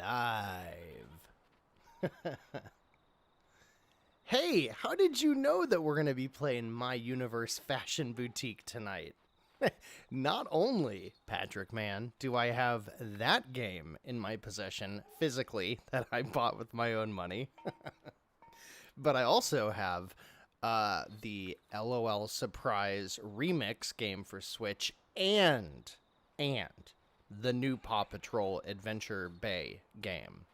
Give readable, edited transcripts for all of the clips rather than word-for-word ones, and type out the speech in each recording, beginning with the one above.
live. Hey, how did you know that we're going to be playing My Universe Fashion Boutique tonight? Not only, Patrick Man, do I have that game in my possession physically that I bought with my own money, but I also have the LOL Surprise Remix game for Switch and the new Paw Patrol Adventure Bay game.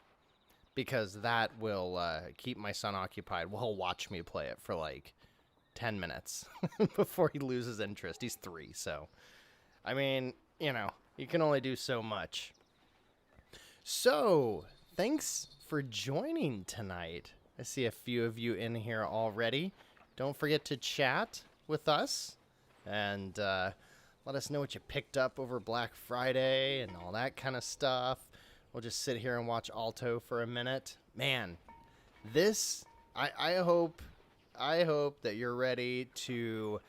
Because that will keep my son occupied. Well, he'll watch me play it for like 10 minutes before he loses interest. He's 3, so... I mean, you know, you can only do so much. So, thanks for joining tonight. I see a few of you in here already. Don't forget to chat with us. And let us know what you picked up over Black Friday and all that kind of stuff. We'll just sit here and watch Alto for a minute. Man, this, I hope that you're ready to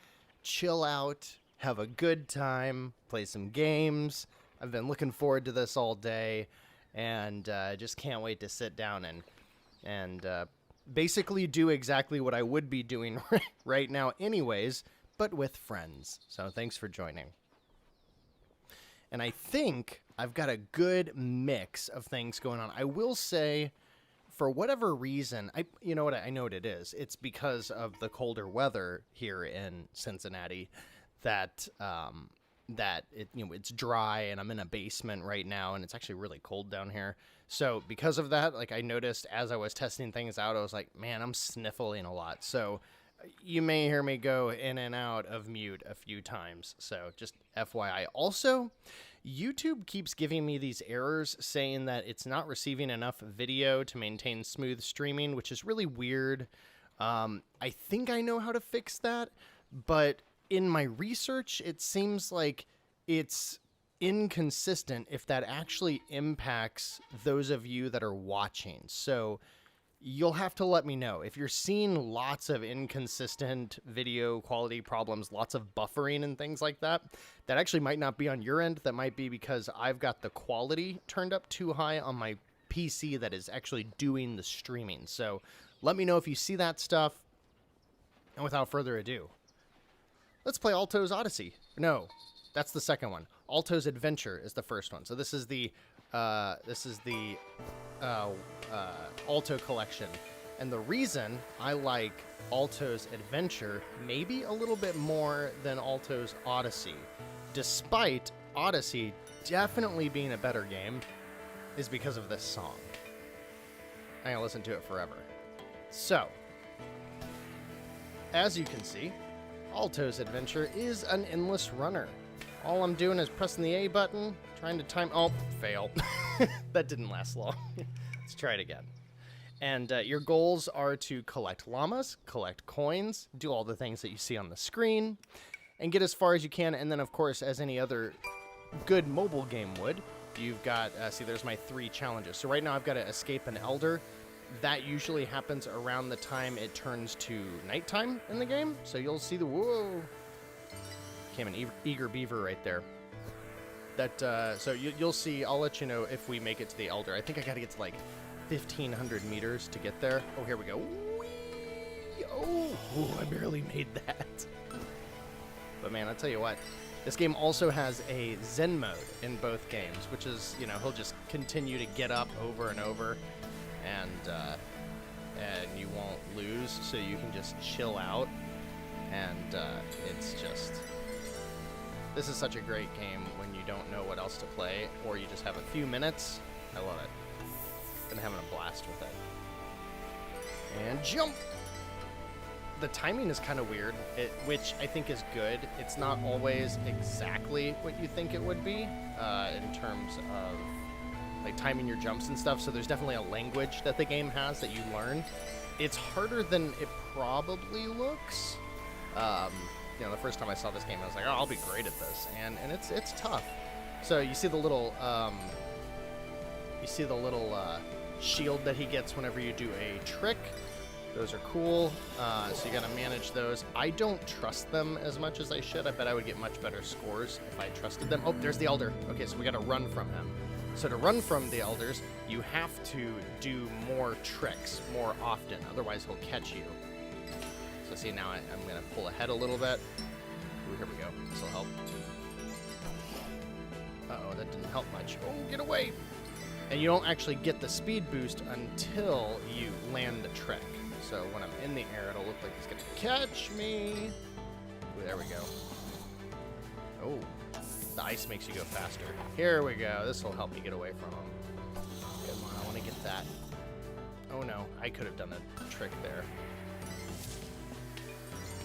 chill out, have a good time, play some games. I've been looking forward to this all day, and just can't wait to sit down and basically do exactly what I would be doing right now anyways, but with friends. So thanks for joining. And I think I've got a good mix of things going on. I will say, for whatever reason, you know what? I know what it is. It's because of the colder weather here in Cincinnati that it's dry, and I'm in a basement right now, and it's actually really cold down here. So because of that, like I noticed as I was testing things out, I was like, man, I'm sniffling a lot. So you may hear me go in and out of mute a few times, so just FYI. Also, YouTube keeps giving me these errors saying that it's not receiving enough video to maintain smooth streaming, which is really weird. I think I know how to fix that, but in my research, it seems like it's inconsistent if that actually impacts those of you that are watching. So you'll have to let me know. If you're seeing lots of inconsistent video quality problems, lots of buffering and things like that, that actually might not be on your end. That might be because I've got the quality turned up too high on my PC that is actually doing the streaming. So let me know if you see that stuff. And without further ado, let's play Alto's Odyssey. No, that's the second one. Alto's Adventure is the first one. So this is the Alto Collection. And the reason I like Alto's Adventure maybe a little bit more than Alto's Odyssey, despite Odyssey definitely being a better game, is because of this song. I'm gonna listen to it forever. So, as you can see, Alto's Adventure is an endless runner. All I'm doing is pressing the A button, trying to time... Oh, fail. That didn't last long. Let's try it again. And your goals are to collect llamas, collect coins, do all the things that you see on the screen, and get as far as you can. And then, of course, as any other good mobile game would, you've got... see, there's my 3 challenges. So right now I've got to escape an elder. That usually happens around the time it turns to nighttime in the game. So you'll see the... Whoa! Became an eager beaver right there. That so you'll see. I'll let you know if we make it to the elder. I think I got to get to like 1,500 meters to get there. Oh, here we go. Whee! Oh, I barely made that. But man, I'll tell you what. This game also has a Zen mode in both games, which is, you know, he'll just continue to get up over and over, and you won't lose, so you can just chill out, and it's just... This is such a great game when you don't know what else to play, or you just have a few minutes. I love it. Been having a blast with it. And jump! The timing is kind of weird, which I think is good. It's not always exactly what you think it would be, in terms of like timing your jumps and stuff, so there's definitely a language that the game has that you learn. It's harder than it probably looks. You know, the first time I saw this game, I was like, oh, I'll be great at this, and it's tough. So you see the little shield that he gets whenever you do a trick. Those are cool. So you gotta manage those. I don't trust them as much as I should. I bet I would get much better scores if I trusted them. Oh, there's the elder. Okay, so we gotta run from him. So to run from the elders, you have to do more tricks more often, otherwise he'll catch you. So see, now I'm going to pull ahead a little bit. Ooh, here we go. This will help. Uh-oh, that didn't help much. Oh, get away! And you don't actually get the speed boost until you land the trick. So when I'm in the air, it'll look like he's going to catch me. Ooh, there we go. Oh, the ice makes you go faster. Here we go. This will help me get away from him. Come on, I want to get that. Oh no, I could have done a trick there.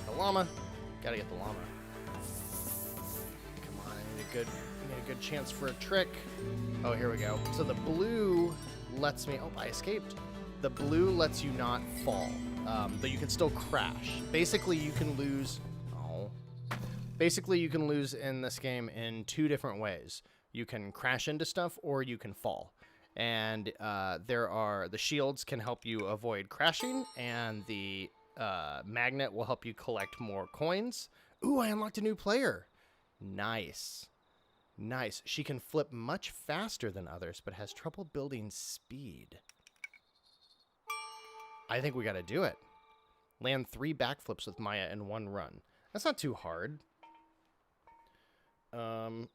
The llama. Gotta get the llama. Come on, I need a good chance for a trick. Oh, here we go. So the blue lets me... Oh, I escaped. The blue lets you not fall, though you can still crash. Basically, you can lose... Oh. Basically, you can lose in this game in two different ways. You can crash into stuff, or you can fall. And the shields can help you avoid crashing, and the magnet will help you collect more coins. Ooh, I unlocked a new player. Nice. Nice. She can flip much faster than others, but has trouble building speed. I think we got to do it. Land 3 backflips with Maya in 1 run. That's not too hard. There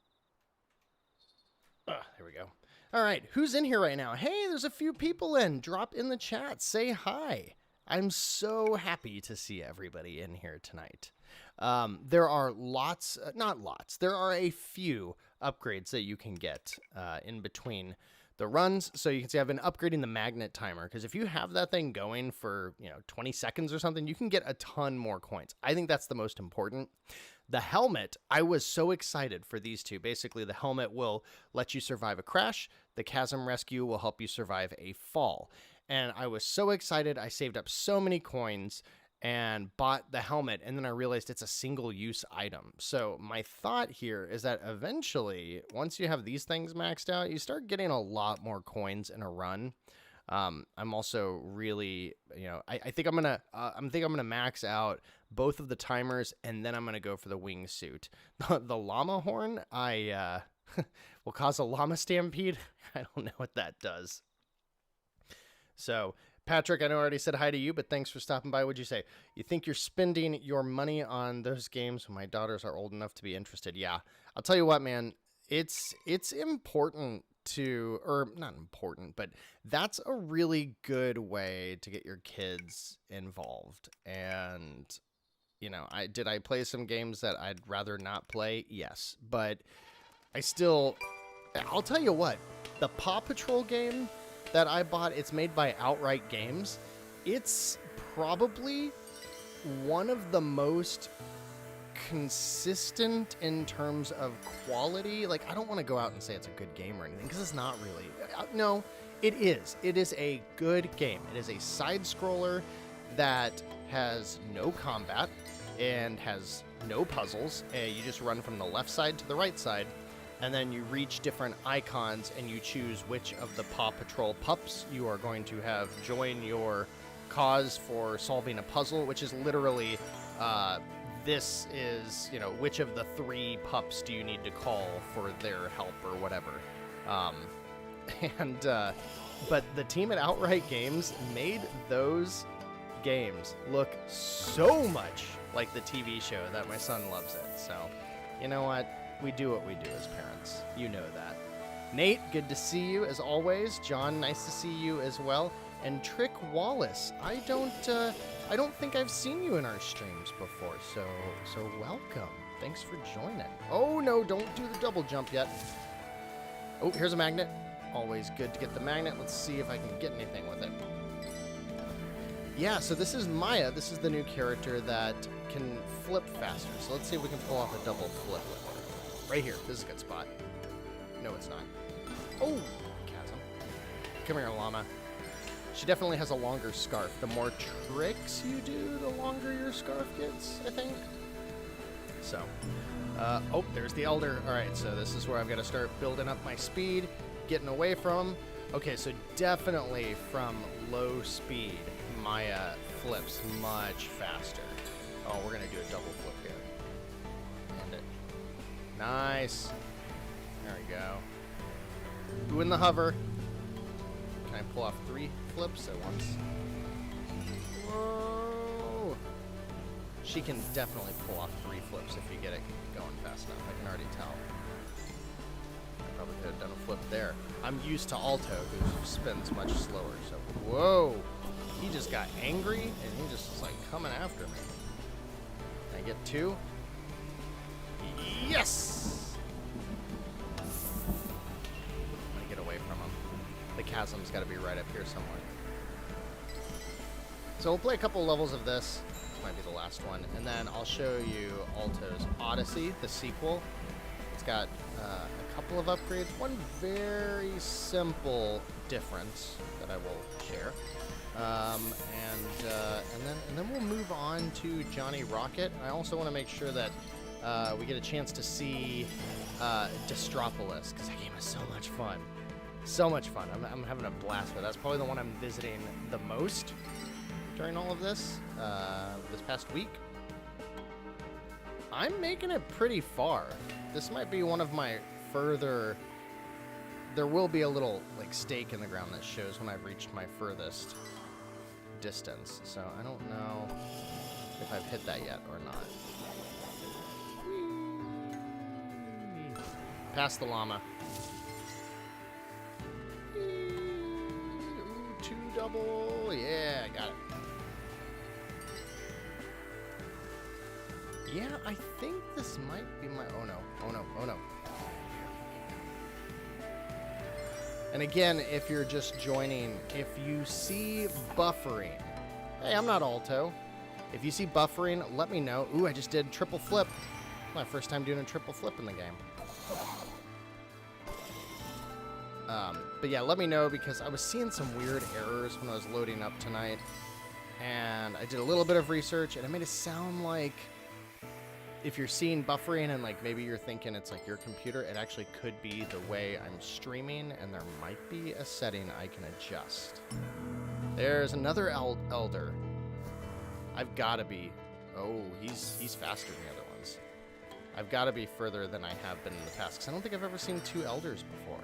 we go. All right, who's in here right now? Hey, there's a few people in. Drop in the chat. Say hi. I'm so happy to see everybody in here tonight. There are not lots. There are a few upgrades that you can get in between the runs. So you can see I've been upgrading the magnet timer, because if you have that thing going for 20 seconds or something, you can get a ton more coins. I think that's the most important. The helmet, I was so excited for these two. Basically, the helmet will let you survive a crash. The chasm rescue will help you survive a fall. And I was so excited. I saved up so many coins and bought the helmet, and then I realized it's a single-use item. So my thought here is that eventually, once you have these things maxed out, you start getting a lot more coins in a run. I'm also really, I think I'm gonna max out both of the timers, and then I'm gonna go for the wingsuit. The llama horn, will cause a llama stampede. I don't know what that does. So, Patrick, I know I already said hi to you, but thanks for stopping by. What'd you say? You think you're spending your money on those games when my daughters are old enough to be interested? Yeah. I'll tell you what, man. It's important to, or not important, but that's a really good way to get your kids involved. And, did I play some games that I'd rather not play? Yes. But I'll tell you what, the Paw Patrol game that I bought, it's made by Outright Games. It's probably one of the most consistent in terms of quality. Like, I don't want to go out and say it's a good game or anything, because it's not really. No, it is. It is a good game. It is a side-scroller that has no combat and has no puzzles. You just run from the left side to the right side, and then you reach different icons and you choose which of the Paw Patrol pups you are going to have join your cause for solving a puzzle, which is literally, this is, which of the 3 pups do you need to call for their help or whatever. But the team at Outright Games made those games look so much like the TV show that my son loves it. So, you know what? We do what we do as parents. You know that. Nate, good to see you as always. John, nice to see you as well. And Trick Wallace, I don't think I've seen you in our streams before, so welcome. Thanks for joining. Oh no, don't do the double jump yet. Oh, here's a magnet. Always good to get the magnet. Let's see if I can get anything with it. Yeah, so this is Maya. This is the new character that can flip faster. So let's see if we can pull off a double flip with her. Right here. This is a good spot. No, it's not. Oh, chasm. Come here, llama. She definitely has a longer scarf. The more tricks you do, the longer your scarf gets, I think. So, oh, there's the elder. All right, so this is where I've got to start building up my speed, getting away from him. Okay, so definitely from low speed, Maya flips much faster. Oh, we're going to do a double flip here. And it. Nice. There we go. Doing the hover. Can I pull off 3 flips at once? Whoa! She can definitely pull off 3 flips if you get it going fast enough. I can already tell. I probably could have done a flip there. I'm used to Alto, who spins much slower, so... Whoa! He just got angry, and he just was, like, coming after me. Can I get 2? Yes! I'm gonna get away from him. The chasm's gotta be right up here somewhere. So we'll play a couple levels of this. This might be the last one. And then I'll show you Alto's Odyssey, the sequel. It's got a couple of upgrades. One very simple difference that I will share. And then we'll move on to Johnny Rocket. I also want to make sure that we get a chance to see Destropolis, because that game is so much fun. So much fun. I'm having a blast with it. That's probably the one I'm visiting the most during all of this, this past week. I'm making it pretty far. This might be one of my further... There will be a little, like, stake in the ground that shows when I've reached my furthest distance. So I don't know if I've hit that yet or not. Whee! Past the llama. Ooh, 2 double. Yeah, got it. Yeah, I think this might be my... Oh, no. Oh, no. Oh, no. And again, if you're just joining, if you see buffering... Hey, I'm not Alto. If you see buffering, let me know. Ooh, I just did triple flip. My first time doing a triple flip in the game. But yeah, let me know, because I was seeing some weird errors when I was loading up tonight. And I did a little bit of research, and it made it sound like... If you're seeing buffering and, like, maybe you're thinking it's like your computer, it actually could be the way I'm streaming, and there might be a setting I can adjust. There's another elder. I've got to be... Oh, he's faster than the other ones. I've got to be further than I have been in the past, because I don't think I've ever seen 2 elders before.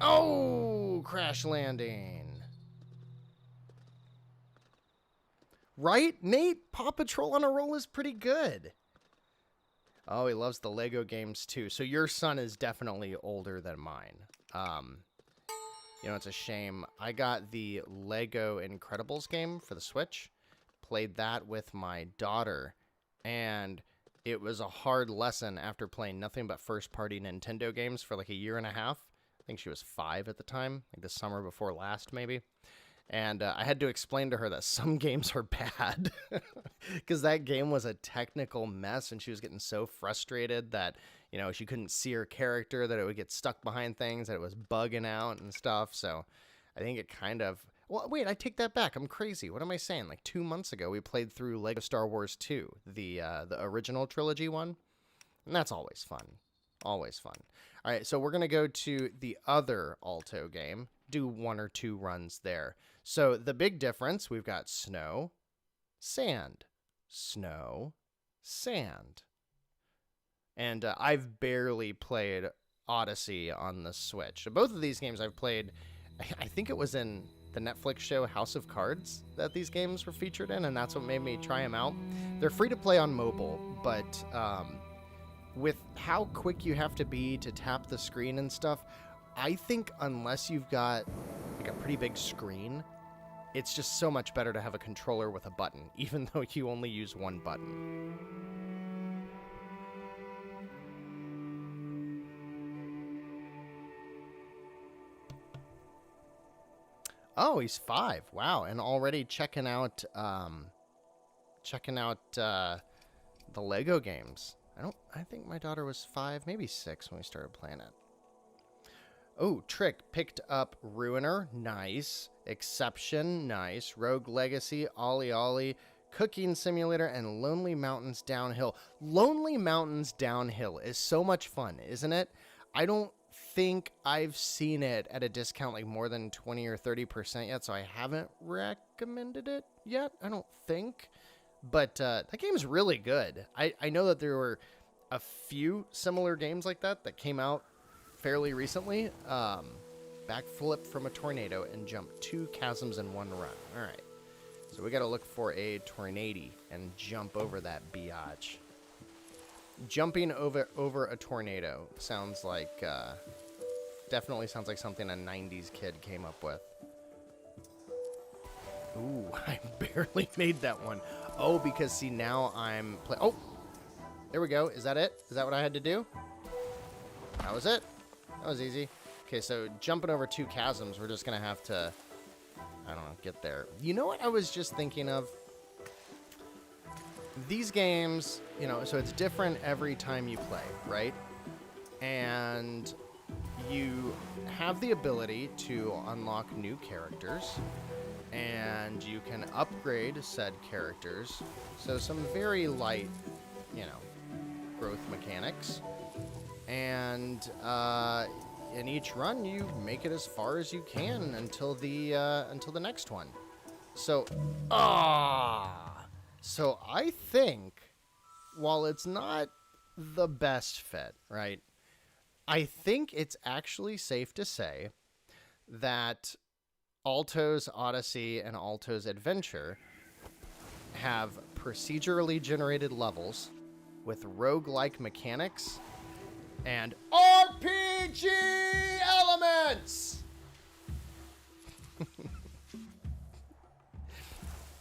Oh, crash landing. Right? Nate, Paw Patrol on a roll is pretty good. Oh, he loves the Lego games too. So your son is definitely older than mine. You know, it's a shame. I got the Lego Incredibles game for the Switch. Played that with my daughter. And it was a hard lesson after playing nothing but first-party Nintendo games for like a year and a half. I think she was 5 at the time. Like the summer before last, maybe. And I had to explain to her that some games are bad because that game was a technical mess, and she was getting so frustrated that, you know, she couldn't see her character, that it would get stuck behind things, that it was bugging out and stuff. So I think it kind of... Well, wait, I take that back. I'm crazy. What am I saying? Like 2 months ago, we played through Lego Star Wars 2, the original trilogy one. And that's always fun. Always fun. All right, so we're going to go to the other Alto game, do 1 or 2 runs there. So the big difference, we've got snow, sand, snow, sand. And I've barely played Odyssey on the Switch. Both of these games I've played, I think it was in the Netflix show House of Cards that these games were featured in, and that's what made me try them out. They're free to play on mobile, but with how quick you have to be to tap the screen and stuff, I think unless you've got like a pretty big screen, it's just so much better to have a controller with a button, even though you only use 1 button. Oh, he's 5. Wow, and already checking out the Lego games. I think my daughter was 5, maybe 6 when we started playing it. Oh, Trick picked up Ruiner, nice. Exception, nice. Rogue Legacy, Ollie Ollie, Cooking Simulator, and Lonely Mountains Downhill. Lonely Mountains Downhill is so much fun, isn't it? I don't think I've seen it at a discount like more than 20 or 30% yet, so I haven't recommended it yet, I don't think. But that game's really good. I know that there were a few similar games like that came out fairly recently. Backflip from a tornado and jump 2 chasms in one run. All right. So we got to look for a tornado and jump over that biatch. Jumping over a tornado sounds like, definitely sounds like something a 90s kid came up with. Ooh, I barely made that one. Oh, because see, now I'm oh, there we go. Is that it? Is that what I had to do? That was it. That was easy. Okay, so jumping over 2 chasms, we're just going to have to, I don't know, get there. You know what I was just thinking of? These games, you know, so it's different every time you play, right? And you have the ability to unlock new characters, and you can upgrade said characters. So some very light, you know, growth mechanics. And in each run, you make it as far as you can until the next one. So, so I think, while it's not the best fit, right? I think it's actually safe to say that Alto's Odyssey and Alto's Adventure have procedurally generated levels with roguelike mechanics and RPG elements! I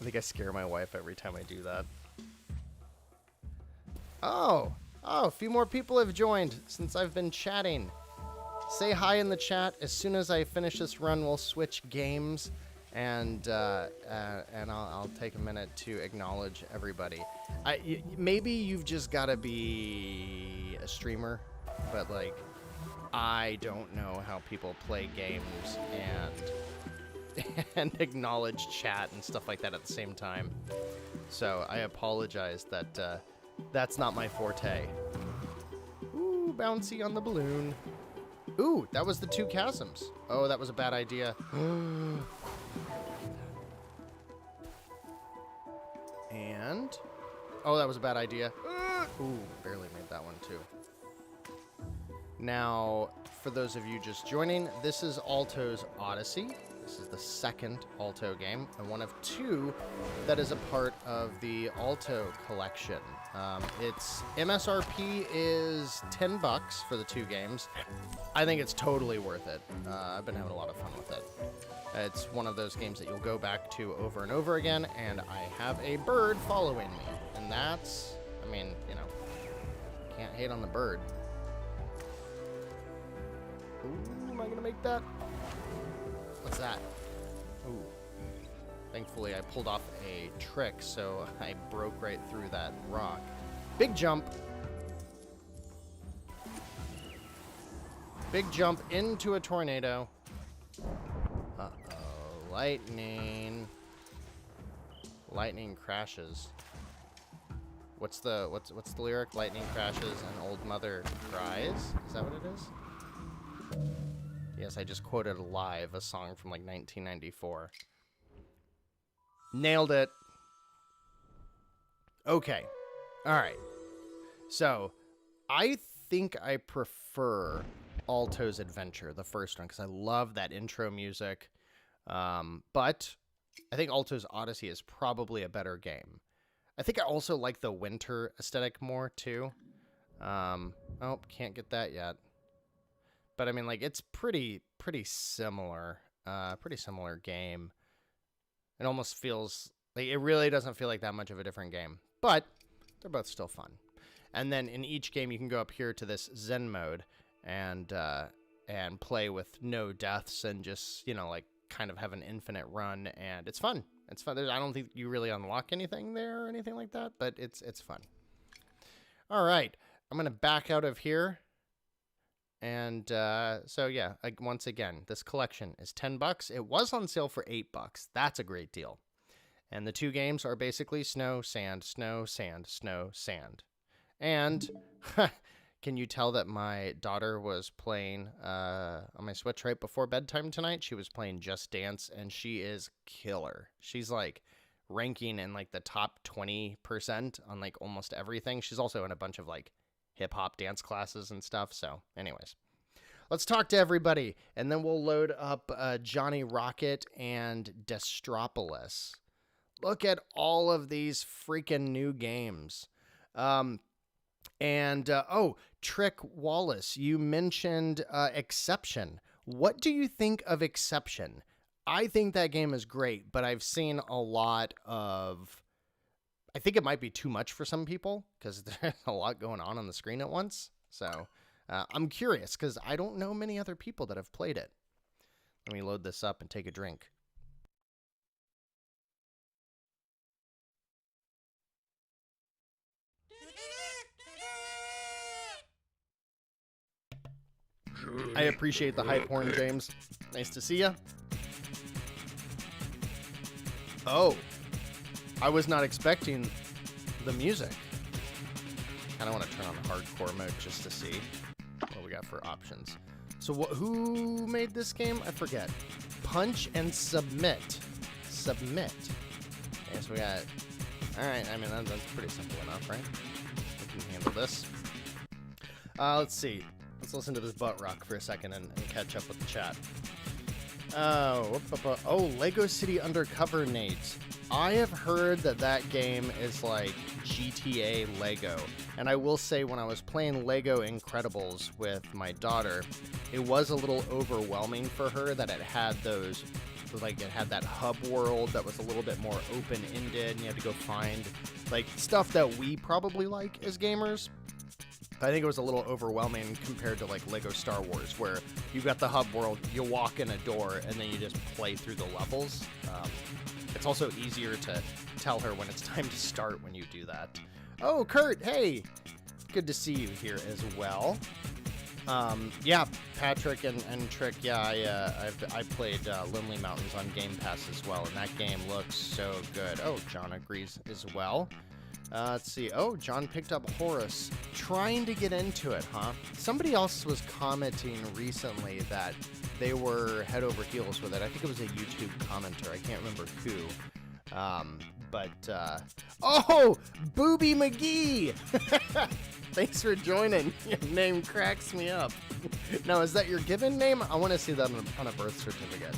think I scare my wife every time I do that. Oh, a few more people have joined since I've been chatting. Say hi in the chat. As soon as I finish this run, we'll switch games, and I'll take a minute to acknowledge everybody. Maybe you've just got to be a streamer, but like, I don't know how people play games and acknowledge chat and stuff like that at the same time. So I apologize that that's not my forte. Ooh, bouncy on the balloon. Ooh, that was the 2 chasms. Oh, that was a bad idea. And, oh, that was a bad idea. Ooh, barely made that one too. Now, for those of you just joining, this is Alto's Odyssey. This is the second Alto game, and one of 2 that is a part of the Alto Collection. Its MSRP is $10 for the 2 games. I think it's totally worth it. I've been having a lot of fun with it. It's one of those games that you'll go back to over and over again, and I have a bird following me. And that's, I mean, you know, can't hate on the bird. Ooh, am I gonna make that? What's that? Ooh. Thankfully, I pulled off a trick, so I broke right through that rock. Big jump. Big jump into a tornado. Uh-oh. Lightning. Lightning crashes. What's the lyric? Lightning crashes and old mother cries? Is that what it is? Yes, I just quoted live a song from like 1994. Nailed it. Okay. All right. So, I think I prefer Alto's Adventure, the first one, because I love that intro music. But I think Alto's Odyssey is probably a better game. I think I also like the winter aesthetic more, too. Oh, can't get that yet. But I mean, like, it's pretty similar. Pretty similar game. It almost feels like it really doesn't feel like that much of a different game, but they're both still fun. And then in each game, you can go up here to this Zen mode and play with no deaths and just, you know, like kind of have an infinite run, and it's fun. It's fun. I don't think you really unlock anything there or anything like that, but it's fun. All right, I'm gonna back out of here. And so, yeah, once again, this collection is $10. It was on sale for $8. That's a great deal. And the 2 games are basically snow, sand, snow, sand, snow, sand. And can you tell that my daughter was playing on my Switch right before bedtime tonight? She was playing Just Dance, and she is killer. She's like ranking in like the top 20% on like almost everything. She's also in a bunch of like hip-hop dance classes and stuff. So anyways, let's talk to everybody, and then we'll load up Johnny Rocket and Destropolis. Look at all of these freaking new games. Oh, Trick Wallace, you mentioned Exception. What do you think of Exception? I think that game is great, but I've seen a lot of... I think it might be too much for some people because there's a lot going on the screen at once. So I'm curious because I don't know many other people that have played it. Let me load this up and take a drink. I appreciate the hype horn, James. Nice to see ya. Oh, I was not expecting the music. Kind of want to turn on hardcore mode just to see what we got for options. So who made this game? I forget. Punch and Submit. Submit. Okay, so we got... All right, I mean, that's pretty simple enough, right? We can handle this. Let's see. Let's listen to this butt rock for a second and catch up with the chat. Oh, Lego City Undercover, Nate. I have heard that game is like GTA Lego. And I will say, when I was playing Lego Incredibles with my daughter, it was a little overwhelming for her that it had those, like, it had that hub world that was a little bit more open-ended, and you had to go find, like, stuff that we probably like as gamers. I think it was a little overwhelming compared to like Lego Star Wars, where you've got the hub world, you walk in a door, and then you just play through the levels. It's also easier to tell her when it's time to start when you do that. Oh, Kurt, hey! Good to see you here as well. Yeah, Patrick and Trick, yeah, I played Lindley Mountains on Game Pass as well, and that game looks so good. Oh, John agrees as well. Let's see. Oh, John picked up Horus. Trying to get into it, huh? Somebody else was commenting recently that they were head over heels with it. I think it was a YouTube commenter. I can't remember who. Oh, Booby McGee! Thanks for joining. Your name cracks me up. Now, is that your given name? I want to see that on a birth certificate.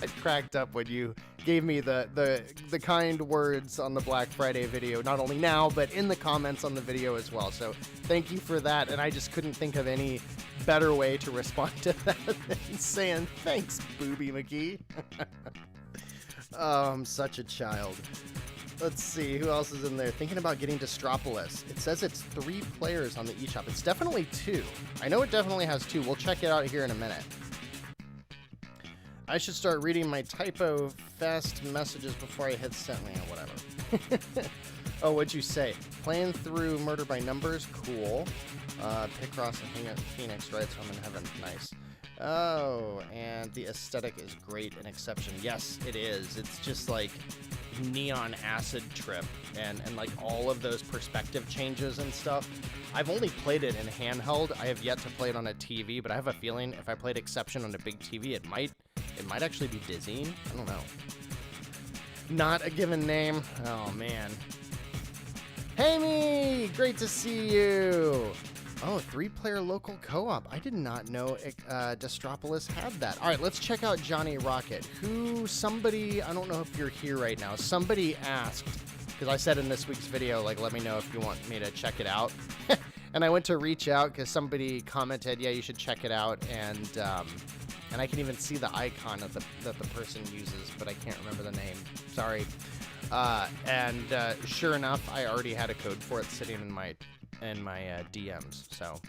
I cracked up when you gave me the kind words on the Black Friday video, not only now, but in the comments on the video as well. So thank you for that. And I just couldn't think of any better way to respond to that than saying, thanks, Booby McGee. Oh, I'm such a child. Let's see, who else is in there? Thinking about getting Destropolis. It says it's 3 players on the eShop. It's definitely 2. I know it definitely has 2. We'll check it out here in a minute. I should start reading my typo fast messages before I hit send. Whatever. Oh, what'd you say? Playing through Murder by Numbers? Cool. Picross and Phoenix, right? So I'm in heaven. Nice. Oh, and the aesthetic is great and Exception. Yes, it is. It's just like neon acid trip and like all of those perspective changes and stuff. I've only played it in handheld. I have yet to play it on a TV, but I have a feeling if I played Exception on a big TV, it might actually be dizzying. I don't know. Not a given name. Oh, man. Hey, me! Great to see you! Oh, 3-player local co-op. I did not know Destropolis had that. All right, let's check out Johnny Rocket. Somebody, I don't know if you're here right now, somebody asked, because I said in this week's video, like, let me know if you want me to check it out. And I went to reach out because somebody commented, yeah, you should check it out. And I can even see the icon of that the person uses, but I can't remember the name. Sorry. Sure enough, I already had a code for it sitting in my DMs. So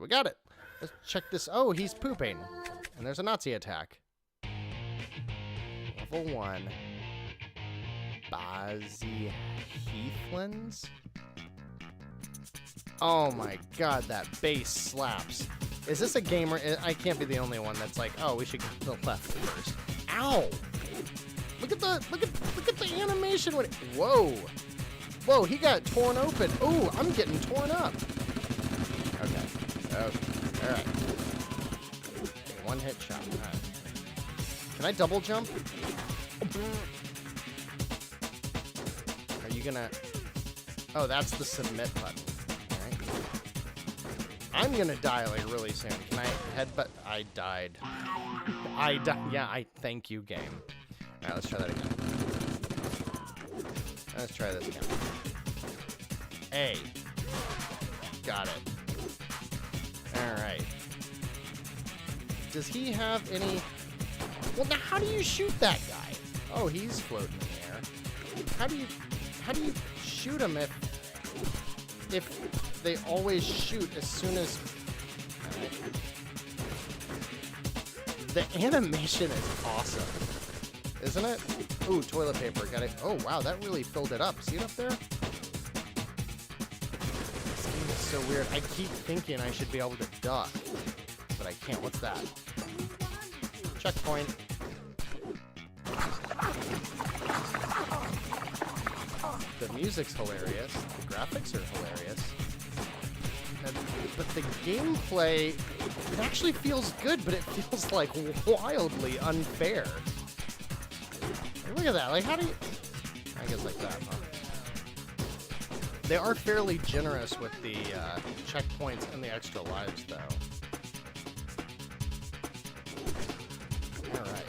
we got it. Let's check this. Oh, he's pooping. And there's a Nazi attack. Level 1. Bazzy Heathlands? Oh my god, that bass slaps. Is this a gamer? I can't be the only one that's like, oh, we should go to the left first. Ow! Look at the animation. Whoa! Whoa, he got torn open. Ooh, I'm getting torn up. Okay. All right. Okay, one hit shot. All right. Can I double jump? Are you gonna? Oh, that's the submit button. All right. I'm gonna die like really soon. Can I headbutt? I died. I died. Yeah, I thank you, game. Alright, let's try that again. Let's try this again. A. Got it. Alright. Does he have any... Well, now how do you shoot that guy? Oh, he's floating in the air. How do you shoot him if they always shoot as soon as... The animation is awesome, isn't it? Ooh, toilet paper. Got it. Oh, wow, that really filled it up. See it up there? This game is so weird. I keep thinking I should be able to duck, but I can't. What's that? Checkpoint. The music's hilarious. The graphics are hilarious. But the gameplay, it actually feels good, but it feels like wildly unfair. Look at that. Like, how do you... I guess like that, huh? They are fairly generous with the checkpoints and the extra lives, though. Alright.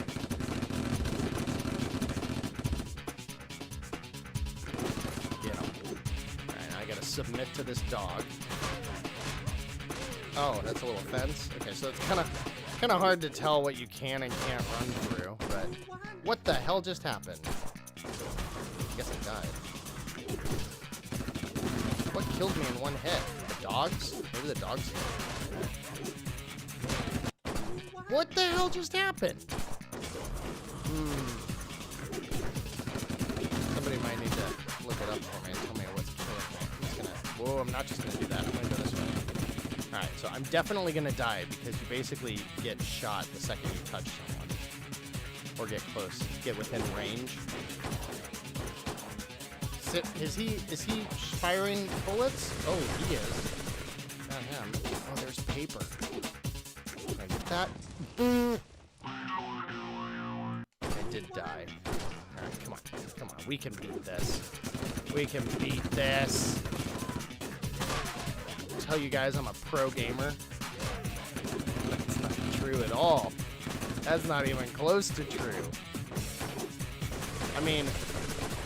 Get him. Alright, I gotta submit to this dog. Oh, that's a little fence? Okay, so it's kind of hard to tell what you can and can't run through, but... What the hell just happened? I guess I died. What killed me in one hit? The dogs? Maybe the dogs killed me. What the hell just happened? Somebody might need to look it up for me and tell me what's killing me. I'm just gonna... Whoa, I'm not just gonna do that. I'm gonna go this way. Alright, so I'm definitely gonna die because you basically get shot the second you touch someone. Or get close, get within range. Is he firing bullets? Oh, he is. Not him. Oh, there's paper. Can I get that? I did die. Alright, come on. Come on. We can beat this. We can beat this. I'll tell you guys I'm a pro gamer. That's not true at all. That's not even close to true. I mean,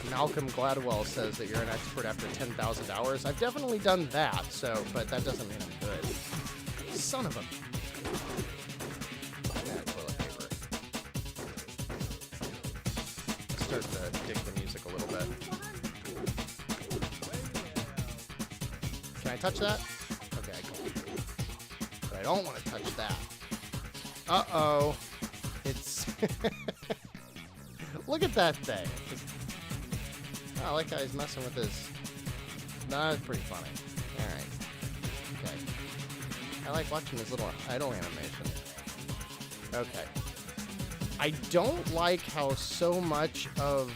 Malcolm Gladwell says that you're an expert after 10,000 hours. I've definitely done that, so, but that doesn't mean I'm good. Son of a... Toilet paper. Start to dig the music a little bit. Can I touch that? Okay, I can. But I don't want to touch that. Uh-oh. It's... Look at that thing. Oh, I like how he's messing with his... Nah, it's pretty funny. Alright. Okay. I like watching his little idle animation. Okay. I don't like how so much of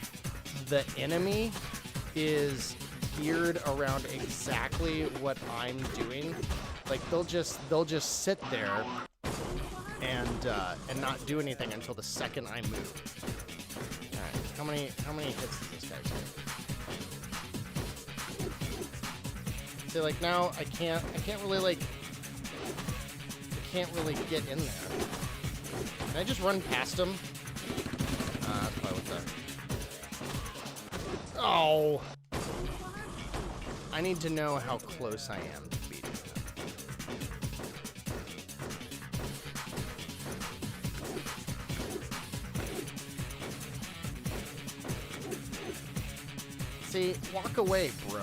the enemy is geared around exactly what I'm doing. Like, they'll just sit there and not do anything until the second I move. All right, how many hits does this guy take? See, like now I can't really get in there. Can I just run past him? That's probably what the... Oh! I need to know how close I am to beating him. See, walk away, bro.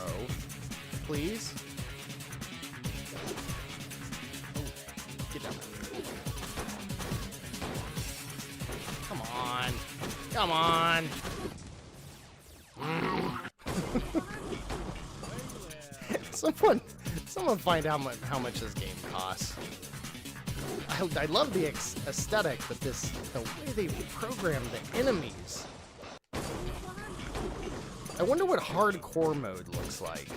Please? Oh, get down there. Come on. Come on. Someone find out how much this game costs. I love the aesthetic, but the way they program the enemies. I wonder what hardcore mode looks like.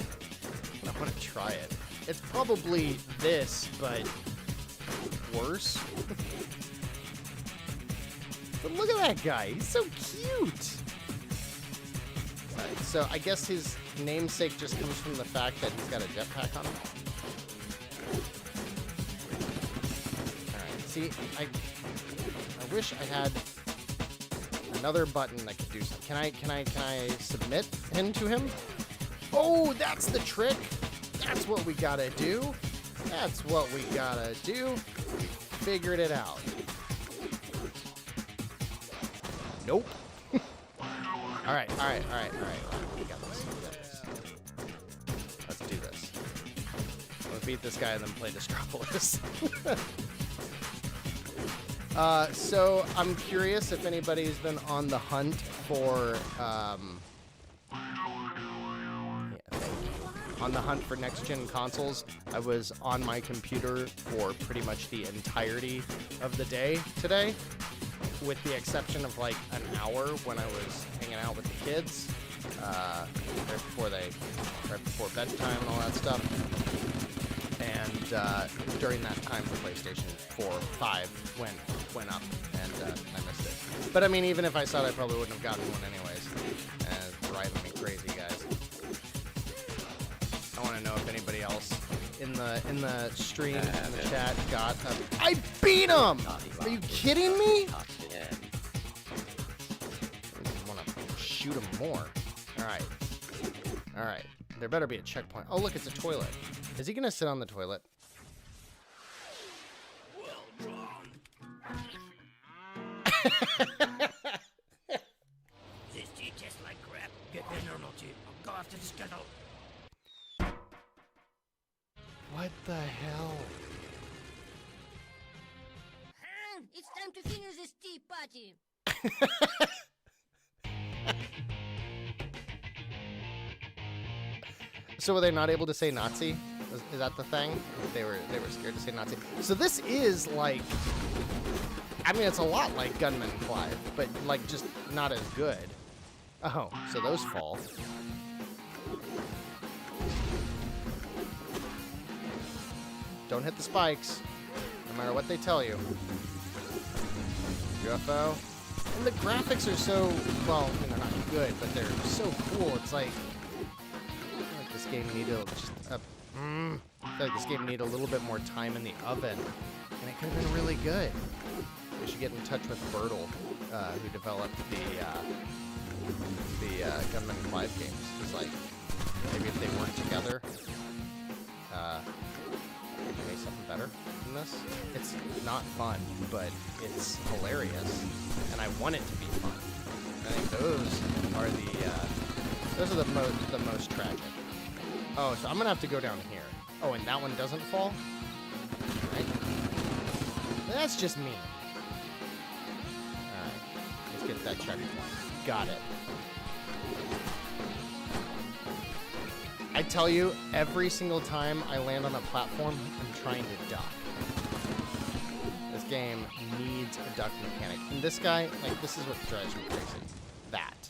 I want to try it. It's probably this, but worse. But look at that guy. He's so cute. Right, so I guess his namesake just comes from the fact that he's got a jetpack on him. See, I wish I had another button that could do something. Can I submit him to him? Oh, that's the trick. That's what we gotta do. That's what we gotta do. Figured it out. Nope. All right. We got this. Let's do this. I'm gonna beat this guy and then play Destropolis. So I'm curious if anybody's been on the hunt for next-gen consoles. I was on my computer for pretty much the entirety of the day today, with the exception of like an hour when I was hanging out with the kids, right before bedtime and all that stuff. And during that time, the PlayStation 5 went up, and I missed it. But I mean, even if I saw it, I probably wouldn't have gotten one anyways. And it's driving me crazy, guys. I want to know if anybody else in the stream, in the chat, got him. I beat him! Are you kidding me? I want to shoot him more. All right. There better be a checkpoint. Oh, look, it's a toilet. Is he gonna sit on the toilet? Well drawn. This tea tastes like crap. Get the normal tea. I'll go after the scuttle. What the hell? It's time to finish this tea party. So were they not able to say Nazi? Is that the thing? They were scared to say Nazi. So this is like, I mean, it's a lot like Gunman Clive, but like just not as good. Oh, so those fall. Don't hit the spikes, no matter what they tell you. UFO. And the graphics are so, well, I mean, they're not good, but they're so cool. It's like, I feel like this game needed just a, I feel like this game needed a little bit more time in the oven, and it could have been really good. We should get in touch with Bertle, who developed the Gunman Clive games. It's like, maybe if they worked together, make something better than this. It's not fun, but it's hilarious, and I want it to be fun. I think those are the most tragic. Oh, so I'm gonna have to go down here. Oh, and that one doesn't fall? Right. That's just me. Alright, let's get that checkpoint. Got it. I tell you, every single time I land on a platform, I'm trying to duck. This game needs a duck mechanic. And this guy, like, this is what drives me crazy. That.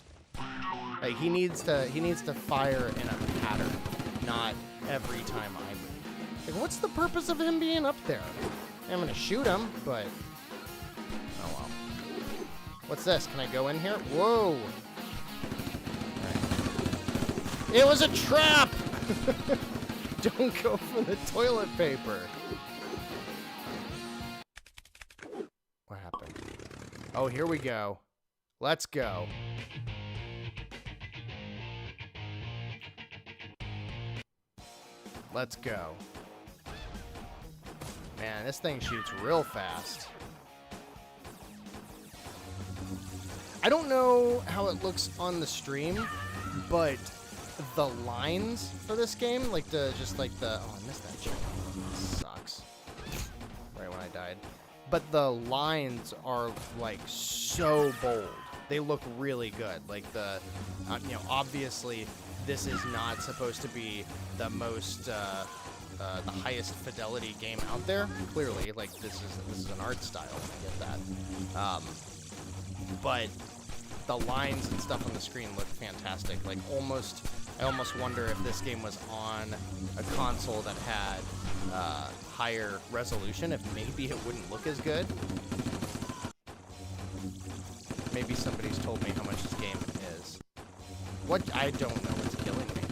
Like, he needs to fire in a pattern, not every time I move. Like, what's the purpose of him being up there? I'm gonna shoot him, but oh well. What's this? Can I go in here? Whoa! It was a trap! Don't go for the toilet paper. What happened? Oh, here we go. Let's go. Let's go. Man, this thing shoots real fast. I don't know how it looks on the stream, but the lines for this game, oh, I missed that jump. This sucks. Right when I died. But the lines are like so bold. They look really good. Like obviously this is not supposed to be the most, the highest fidelity game out there. Clearly, like this is an art style. I get that. But the lines and stuff on the screen look fantastic. Like I almost wonder if this game was on a console that had higher resolution, if maybe it wouldn't look as good. Maybe somebody's told me how much this game is. What? I don't know what's killing me.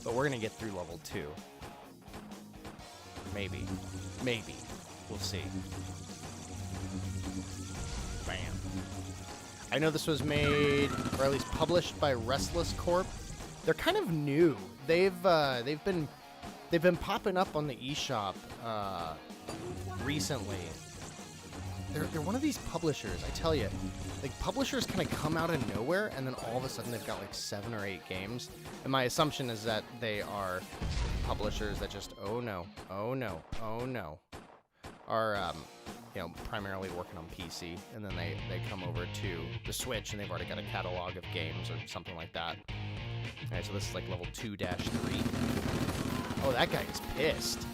But we're gonna get through level 2. Maybe. Maybe. We'll see. Bam. I know this was made, or at least published by Restless Corp. They're kind of new. They've been popping up on the eShop recently. They're one of these publishers, I tell you. Like, publishers kind of come out of nowhere, and then all of a sudden they've got like 7 or 8 games. And my assumption is that they are publishers that just, oh no, are primarily working on PC, and then they come over to the Switch, and they've already got a catalog of games or something like that. All right, so this is like level 2-3. Oh, that guy is pissed.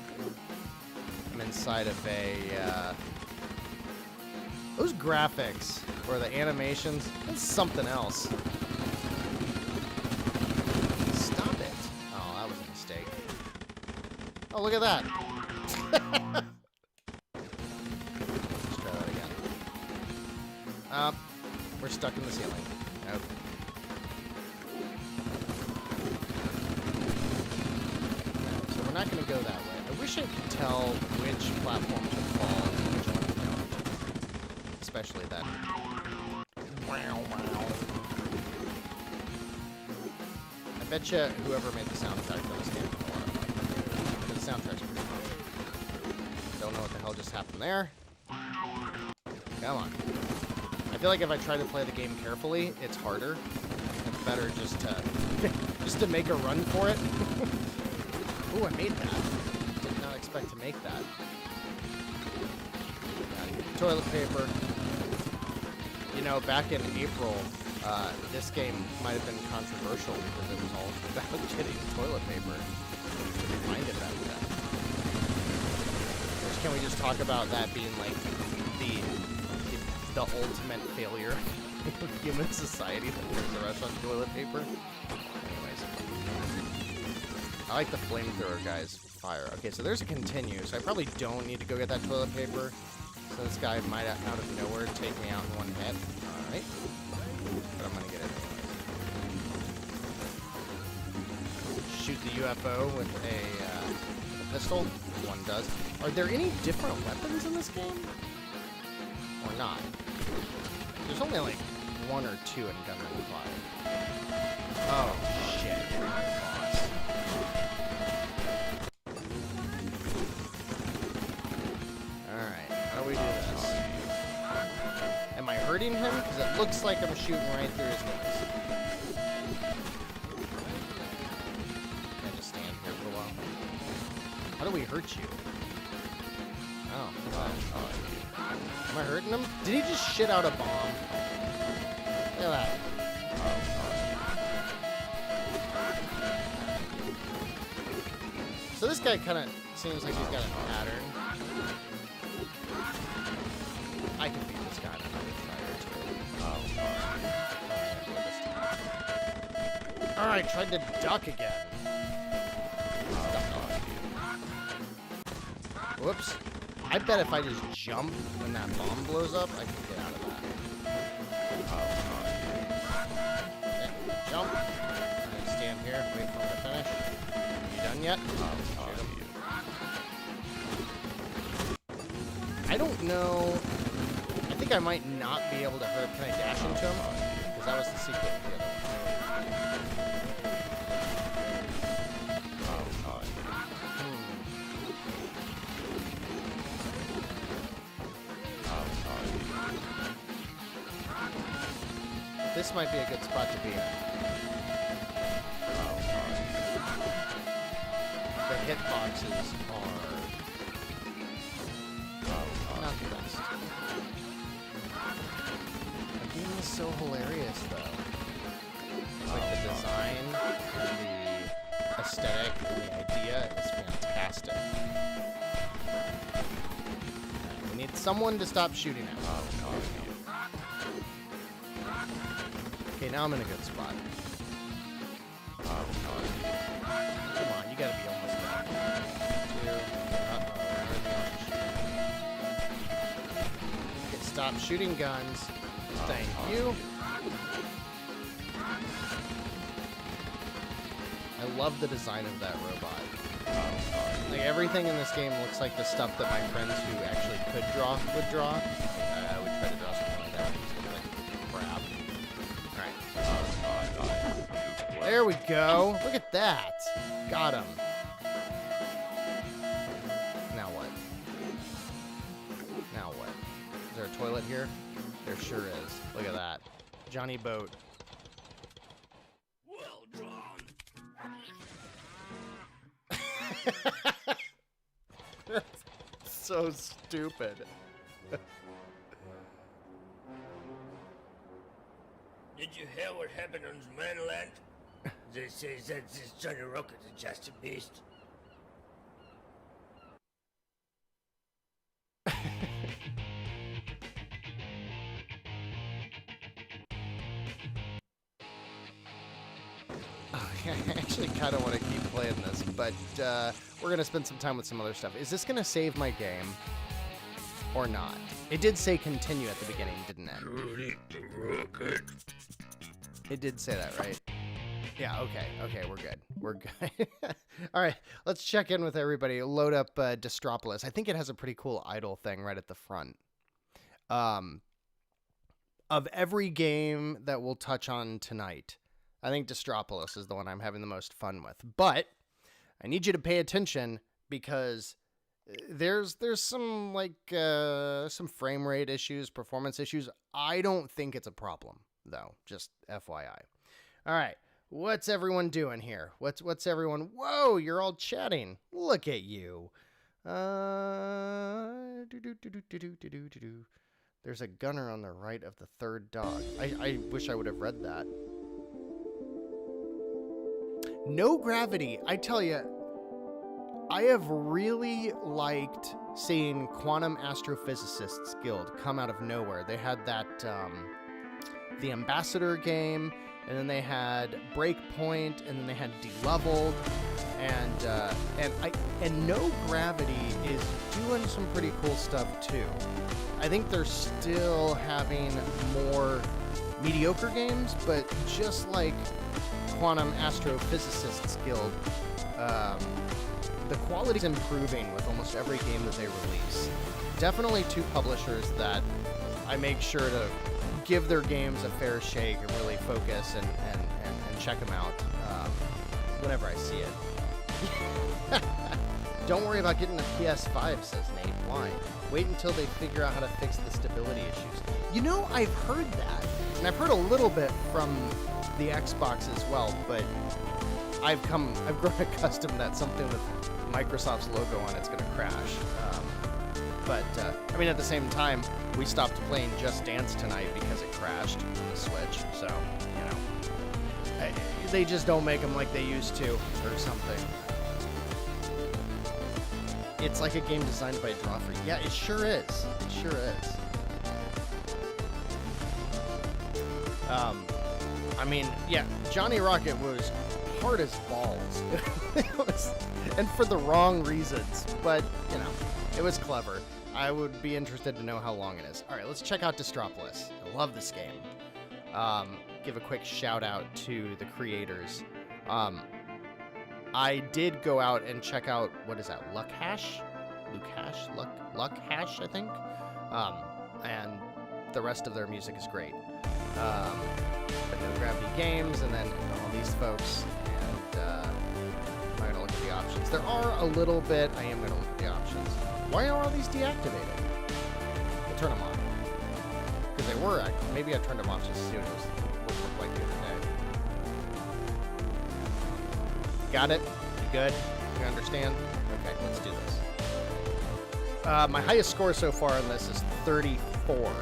I'm inside of a. Those graphics or the animations, that's something else. Stop it. Oh, that was a mistake. Oh, look at that. Let's try that again. We're stuck in the ceiling. Okay. So we're not going to go that way. I wish I could tell which platform to fall and which one to don't. Especially that. Wow, wow. I bet you whoever made the soundtrack for this game had a lot of fun. The soundtrack's pretty fun. Don't know what the hell just happened there. Come on. I feel like if I try to play the game carefully, it's harder. It's better just to make a run for it. Ooh, I made that. Did not expect to make that. Toilet paper. You know, back in April, this game might have been controversial because it was all about getting toilet paper. Reminded about that. Which, can we just talk about that being like the ultimate failure of human society that there's a rush on toilet paper? Anyways, I like the flamethrower guy's fire. Okay, so there's a continue, so I probably don't need to go get that toilet paper. So this guy might, out of nowhere, take me out in one hit. Alright. But I'm gonna get it anyway. Shoot the UFO with a pistol. One does. Are there any different weapons in this game? Or not? There's only like 1 or 2 in Gunman 5. Oh, shit. Am I hurting him? Because it looks like I'm shooting right through his nose. Can I just stand here for a while? How do we hurt you? Oh. Am I hurting him? Did he just shit out a bomb? Look at that. So this guy kind of seems like he's got a pattern. I can beat this guy in another try or two. Alright, tried to duck again. Whoops. I bet if I just jump when that bomb blows up, I can get out of that. Okay, jump. And stand here, wait for him to finish. Are you done yet? I don't know. I think I might not be able to hurt. Can I dash into him? Because that was the secret for the other one. This might be a good spot to be in. The hitboxes are not the best. The game is so hilarious, though. Like, the design, and the aesthetic, and the idea is fantastic. Right, we need someone to stop shooting at us. Okay, now I'm in a good spot. Come on, you gotta be almost done. 2. Okay, stop shooting guns. Thank you. I love the design of that robot. Like, Everything in this game looks like the stuff that my friends who actually could draw would draw. I would try to draw something like that. Just look like crap. Alright. There we go. Look at that. Got him. Now what? Now what? Is there a toilet here? There sure is. Look at that. Johnny Boat. Well drawn. So stupid. Did you hear what happened on the mainland? They say that this Johnny Rocket is just a beast. I actually kind of want to keep playing this, but we're going to spend some time with some other stuff. Is this going to save my game or not? It did say continue at the beginning, didn't it? It did say that, right? Yeah, okay. Okay, we're good. We're good. All right, let's check in with everybody. Load up Destropolis. I think it has a pretty cool idle thing right at the front. Of every game that we'll touch on tonight, I think Destropolis is the one I'm having the most fun with. But I need you to pay attention because there's some some frame rate issues, performance issues. I don't think it's a problem though. Just FYI. All right, what's everyone doing here? What's everyone? Whoa, you're all chatting. Look at you. There's a gunner on the right of the third dog. I wish I would have read that. No gravity. I tell you, I have really liked seeing Quantum Astrophysicists Guild come out of nowhere. They had that, the Ambassador game, and then they had Breakpoint, and then they had Deleveled, and No Gravity is doing some pretty cool stuff too. I think they're still having more mediocre games, but just like Quantum Astrophysicists Guild, the quality's improving with almost every game that they release. Definitely two publishers that I make sure to give their games a fair shake and really focus and check them out whenever I see it. Don't worry about getting a PS5, says Nate. Why? Wait until they figure out how to fix the stability issues. You know, I've heard that. And I've heard a little bit from the Xbox as well, but I've grown accustomed that something with Microsoft's logo on it's going to crash. I mean, at the same time, we stopped playing Just Dance tonight because it crashed on the Switch. So, you know, they just don't make them like they used to or something. It's like a game designed by Drawfree. Yeah, it sure is. It sure is. I mean, yeah, Johnny Rocket was hard as balls. And for the wrong reasons, but, you know, it was clever. I would be interested to know how long it is. All right, let's check out Destropolis. I love this game. Give a quick shout out to the creators. I did go out and check out, what is that, Luck Hash, I think. And the rest of their music is great. But No Gravity Games, and then all these folks, and I'm not gonna look at the options. There are a little bit, I am gonna look at the options. Why are all these deactivated? We'll turn them on. Because they were active. Maybe I turned them off just to see what it looked like the other day. Got it? You good? You understand? Okay, let's do this. My highest score so far on this is 34.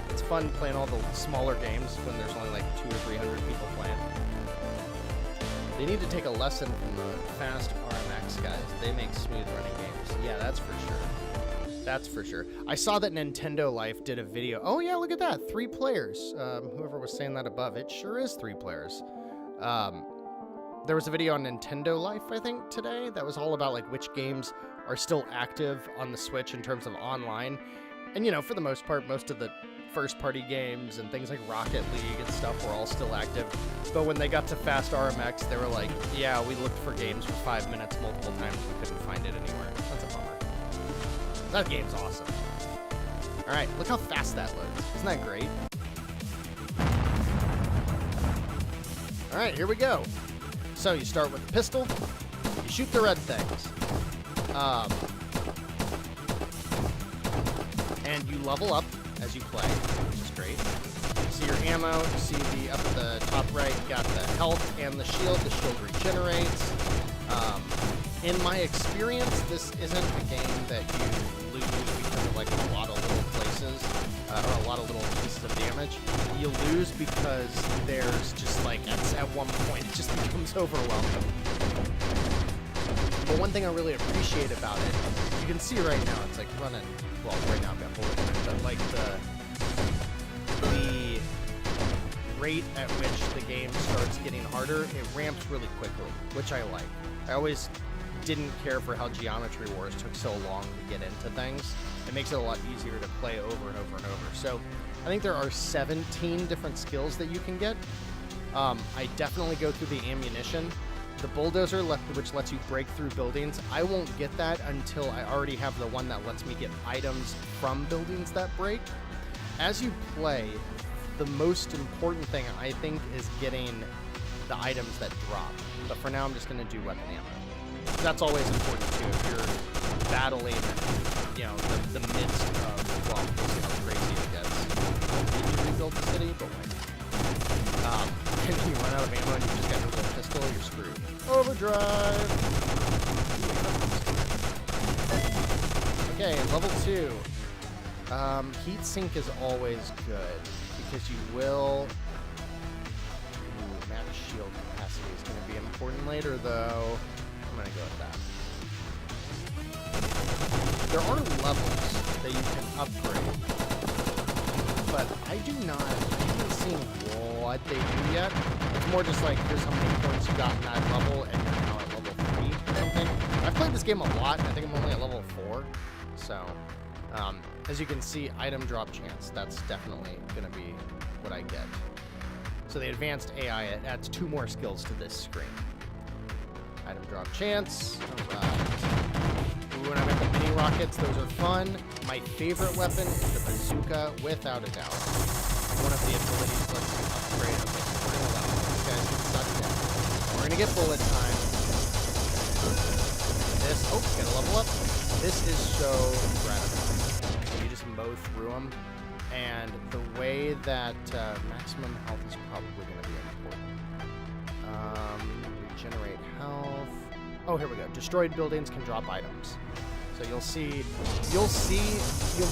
It's fun playing all the smaller games when there's only like 200 or 300 people playing. They need to take a lesson from the fast RMX guys. They make smooth running games. Yeah, that's for sure. That's for sure. I saw that Nintendo Life did a video. Oh yeah, look at that. 3 players. Whoever was saying that above, it sure is 3 players. There was a video on Nintendo Life, I think, today that was all about like which games are still active on the Switch in terms of online. And you know, for the most part, most of the first-party games and things like Rocket League and stuff were all still active. But when they got to Fast RMX, they were like, yeah, we looked for games for 5 minutes multiple times. We couldn't find it anywhere. That game's awesome. All right, look how fast that loads. Isn't that great? All right, here we go. So you start with a pistol. You shoot the red things. And you level up as you play, which is great. You see your ammo. You see the up at the top right, you got the health and the shield. The shield regenerates. In my experience, this isn't a game that you lose because of like a lot of little places or a lot of little pieces of damage. You lose because there's just like at one point it just becomes overwhelming. But one thing I really appreciate about it, you can see right now it's like running. Well, right now I've got bullet time, but like the rate at which the game starts getting harder, it ramps really quickly, which I like. I always didn't care for how Geometry Wars took so long to get into things. It makes it a lot easier to play over and over and over. So I think there are 17 different skills that you can get. I definitely go through the ammunition. The bulldozer, which lets you break through buildings, I won't get that until I already have the one that lets me get items from buildings that break. As you play, the most important thing I think is getting the items that drop. But for now, I'm just going to do weapon ammo. That's always important too. If you're battling, you know, the midst of, well, we'll see how crazy it gets. Maybe you rebuild the city, but wait. And you run out of ammo and you just got your little pistol, you're screwed. Overdrive! Okay, level 2. Heat sink is always good because you will. Ooh, max shield capacity is going to be important later, though. I'm going to go with that. There are levels that you can upgrade, but I haven't seen what they do yet. It's more just like, here's how many points you got in that level, and you're now at level 3 or something. I've played this game a lot, and I think I'm only at level 4. So, as you can see, item drop chance. That's definitely going to be what I get. So the advanced AI, it adds 2 more skills to this screen. Item drop chance. All right. Ooh, and I've got the mini rockets. Those are fun. My favorite weapon is the bazooka, without a doubt. One of the abilities lets you upgrade. Okay, so we're gonna let these guys get sucked in. We're gonna get bullet time. This, gotta level up. This is so gratifying. You just mow through them, and the way that maximum health is probably gonna be important. Regenerate health. Oh, here we go. Destroyed buildings can drop items. So you'll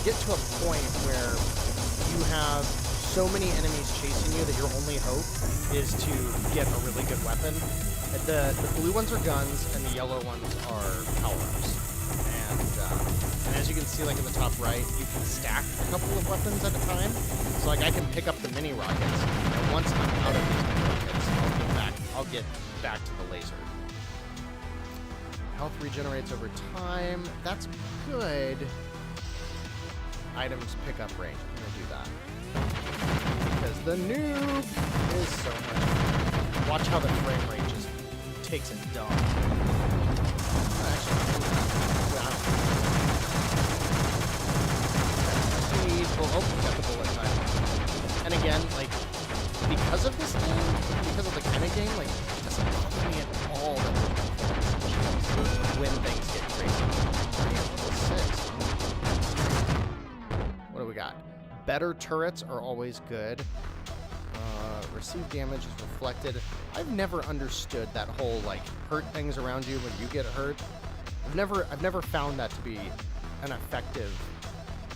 get to a point where you have so many enemies chasing you that your only hope is to get a really good weapon. The blue ones are guns, and the yellow ones are power-ups. And as you can see, like in the top right, you can stack a couple of weapons at a time. So like I can pick up the mini rockets, and once I'm out of these mini rockets, I'll get back to the laser. Health regenerates over time. That's good. Items pickup range. I'm gonna do that. Because the noob is so much fun. Watch how the frame rate just takes a dump. Actually, got the bullet time. And again, like, because of this game, because of the kind of game, like, it doesn't bother me at all that when things get crazy. Level 6. What do we got? Better turrets are always good. Received damage is reflected. I've never understood that whole, like, hurt things around you when you get hurt. I've never found that to be an effective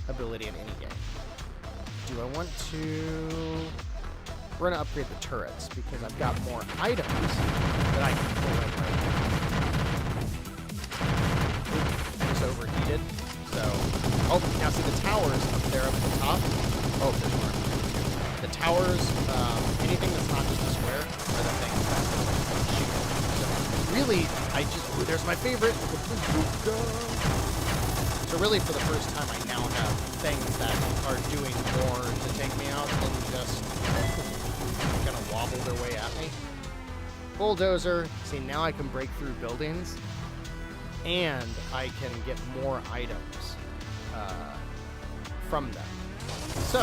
ability in any game. Do I want to... We're going to upgrade the turrets because I've got more items that I can pull in right now. I just overheated. So, now see the towers up there up at the top. Oh, there's more. The towers, anything that's not just a square, are the things that shoot. So really, there's my favorite. So really, for the first time, I now have things that are doing more to take me out than just kind of wobble their way at me. Bulldozer. See, now I can break through buildings, and I can get more items. from them. So,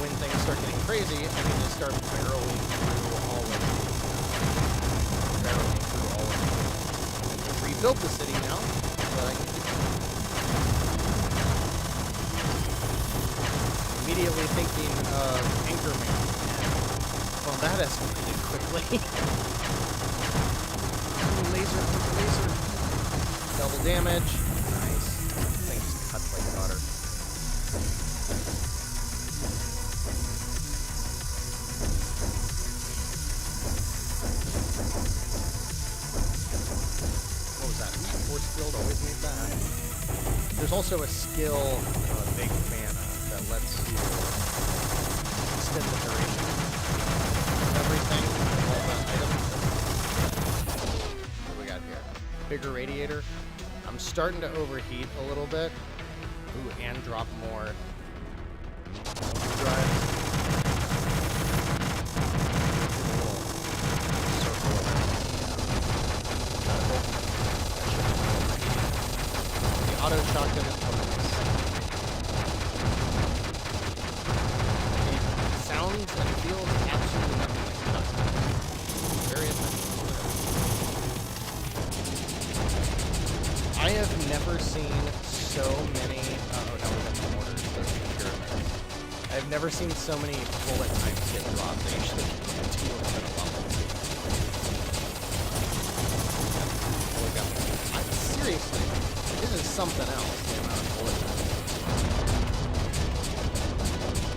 when things start getting crazy, I can just start barreling through all of it. Rebuild the city now, so that I can immediately thinking of Anchorman. Well, that escalated quickly. Laser. Double damage. Nice. Thing just cuts like butter. What was that? Force field, always need that. There's also a skill, a big mana, that lets you extend the duration of everything, all the items. What do we got here? Bigger radiator. I'm starting to overheat a little bit. Ooh, and drop more overdrive. The auto shotgun is coming. It sounds and feels absolutely nothing like a shotgun. Very effective. I have never seen so many. Oh no, we got some orders. Those are pyramids. I've never seen so many bullet times get dropped. They usually get 2 or 7 levels. Seriously, this is something else. The amount of bullet times.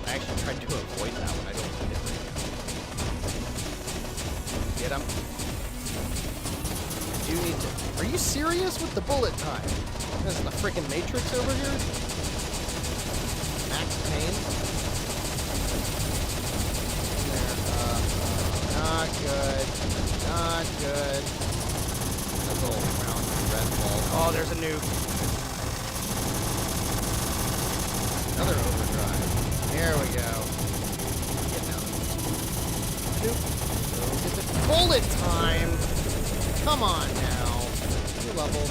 I actually tried to avoid that one. I don't need it right now. Get him. You need to. Are you serious with the bullet time? This is the freaking Matrix over here? Max Payne? In there. Not good. Not good. A little round red ball. Oh, there's a nuke. Another overdrive. There we go. Get down. Nuke. Go get the bullet time. Come on now. New level.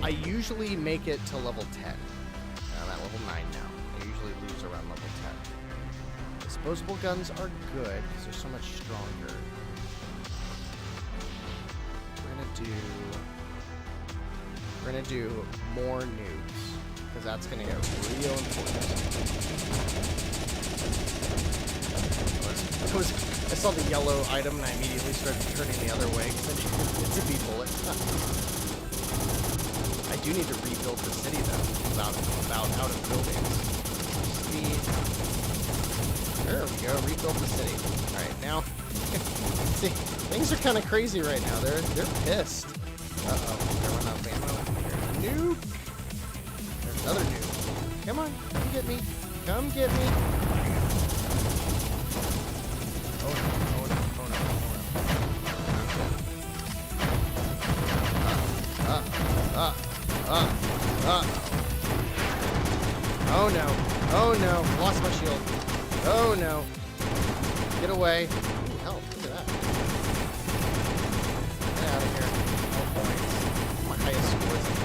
I usually make it to level 10. I'm at level 9 now. I usually lose around level 10. Disposable guns are good because they're so much stronger. We're gonna do more nukes because that's gonna get real important. I saw the yellow item and I immediately started turning the other way because I needed it to be bullet. I do need to rebuild the city though. About out of buildings. Speed. There we go. Rebuild the city. All right, now. See, things are kind of crazy right now. They're pissed. Uh-oh. They're running out of ammo. There's a nuke. There's another nuke. Come on, come get me. Come get me. Oh no, oh no, oh no, oh no. Oh no, oh no, lost my shield. Oh no. Get away. Ooh, hell, look at that. Get out of here. No points. My highest score is like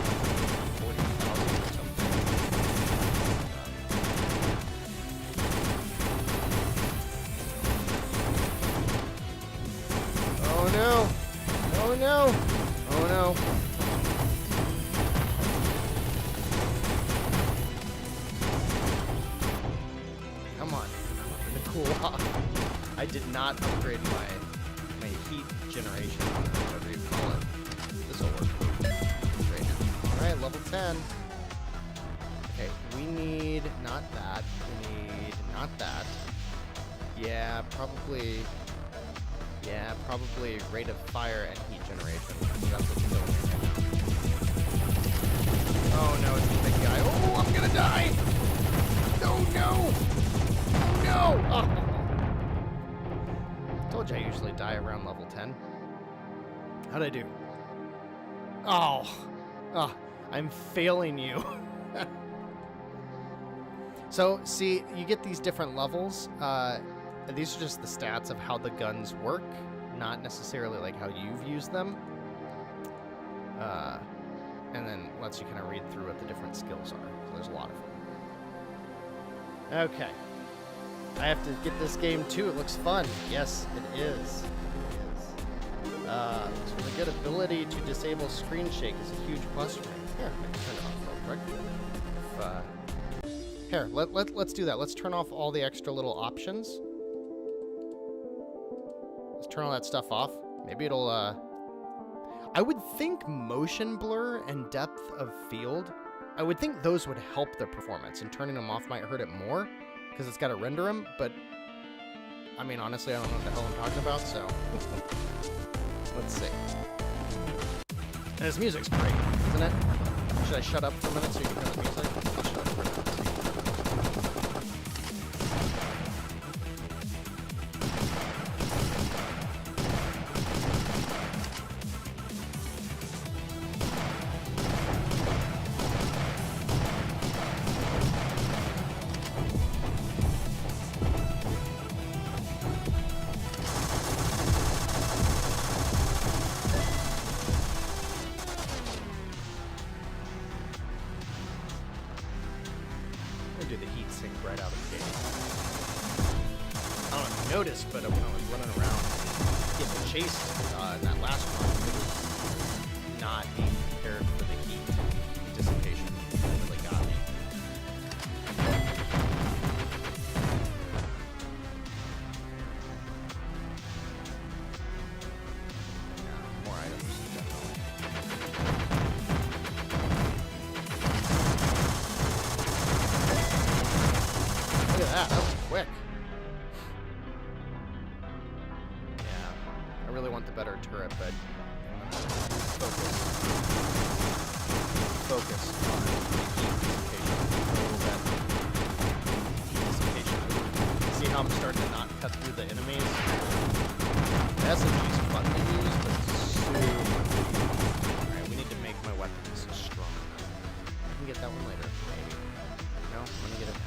40,000 or something. Oh no! Oh no! Oh no! Come on. I'm gonna cool off. I did not upgrade my heat generation, whatever you call it. This will work right now. Alright, level 10. Okay, we need not that. We need not that. Yeah, probably rate of fire and heat generation. That's what's killing me right now. Oh no, it's the big guy. Oh, I'm gonna die! No, no! Oh no! Oh. Told you I usually die around level 10. How'd I do? Oh, I'm failing you. So, see, you get these different levels. These are just the stats of how the guns work, not necessarily like how you've used them. And then lets you kind of read through what the different skills are. So there's a lot of them. Okay. I have to get this game too. It looks fun. Yes, it is. So the good ability to disable screen shake is a huge plus for me. Here, I can turn it off real quick. Here, let's do that. Let's turn off all the extra little options. Let's turn all that stuff off. Maybe it'll, I would think motion blur and depth of field, I would think those would help the performance, and turning them off might hurt it more, because it's got to render them, but, I mean, honestly, I don't know what the hell I'm talking about, so, let's see. And his music's great, isn't it? Should I shut up for a minute so you can hear the music? I'll shut up for a minute. Do the heat sink right out of the gate. I don't know if you noticed, but when I was running around getting chased in that last one, it was not being prepared for the heat dissipation. It really got me. Yeah, more items, definitely. Look at that, that was quick. Yeah, I really want the better turret, but I'm gonna focus on the heat dissipation. See how I'm starting to not cut through the enemies? The SMG's fun to use, but super. Alright, we need to make my weapons stronger. I can get that one later, maybe. No, I'm gonna get it now.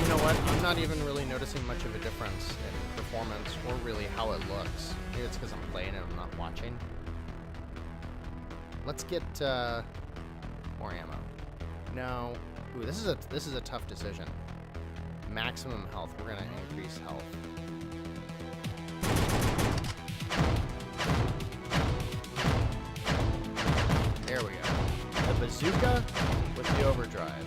You know what? I'm not even really noticing much of a difference in performance or really how it looks. Maybe it's because I'm playing and I'm not watching. Let's get more ammo. No. Ooh, this is a tough decision. Maximum health. We're gonna increase health. There we go. The bazooka with the overdrive.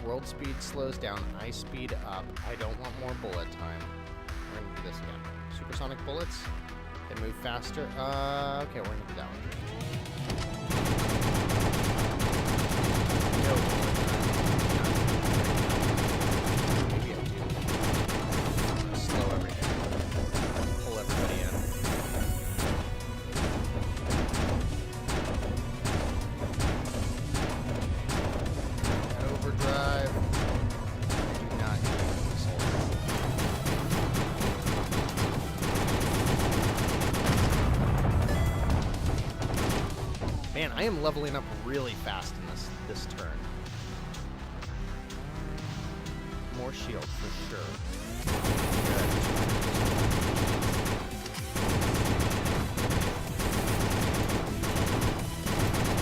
World speed slows down, ice speed up. I don't want more bullet time. We're gonna do this again. Supersonic bullets. They move faster. Okay, we're gonna do that one. No. Maybe I do. I'm gonna slow everything. Pull everybody in. Overdrive. Do not use Man, I am leveling up really fast in this turn. More shield for sure. Good.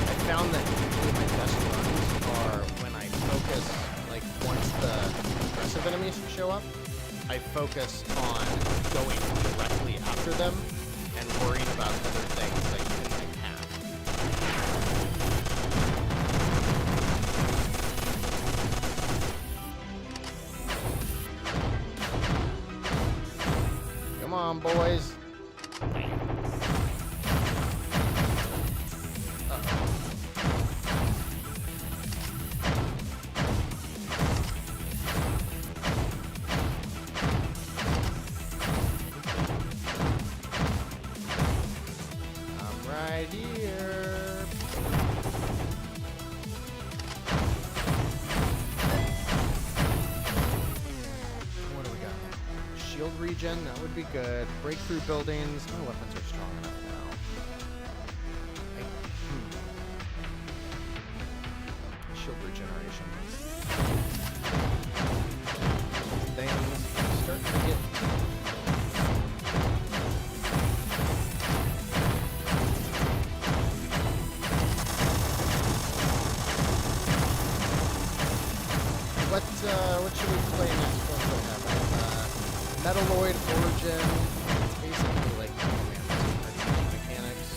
I found that usually my best runs are when I focus, like once the aggressive enemies show up, I focus on going directly after them and worrying about other things like in my path. Come on, boys. Right here. What do we got? Shield regen, that would be good. Breakthrough buildings. My weapons are strong enough now. Shield generations. Things start to get... What should we play next? What do we have? Metaloid Origin. It's basically like RPG mechanics.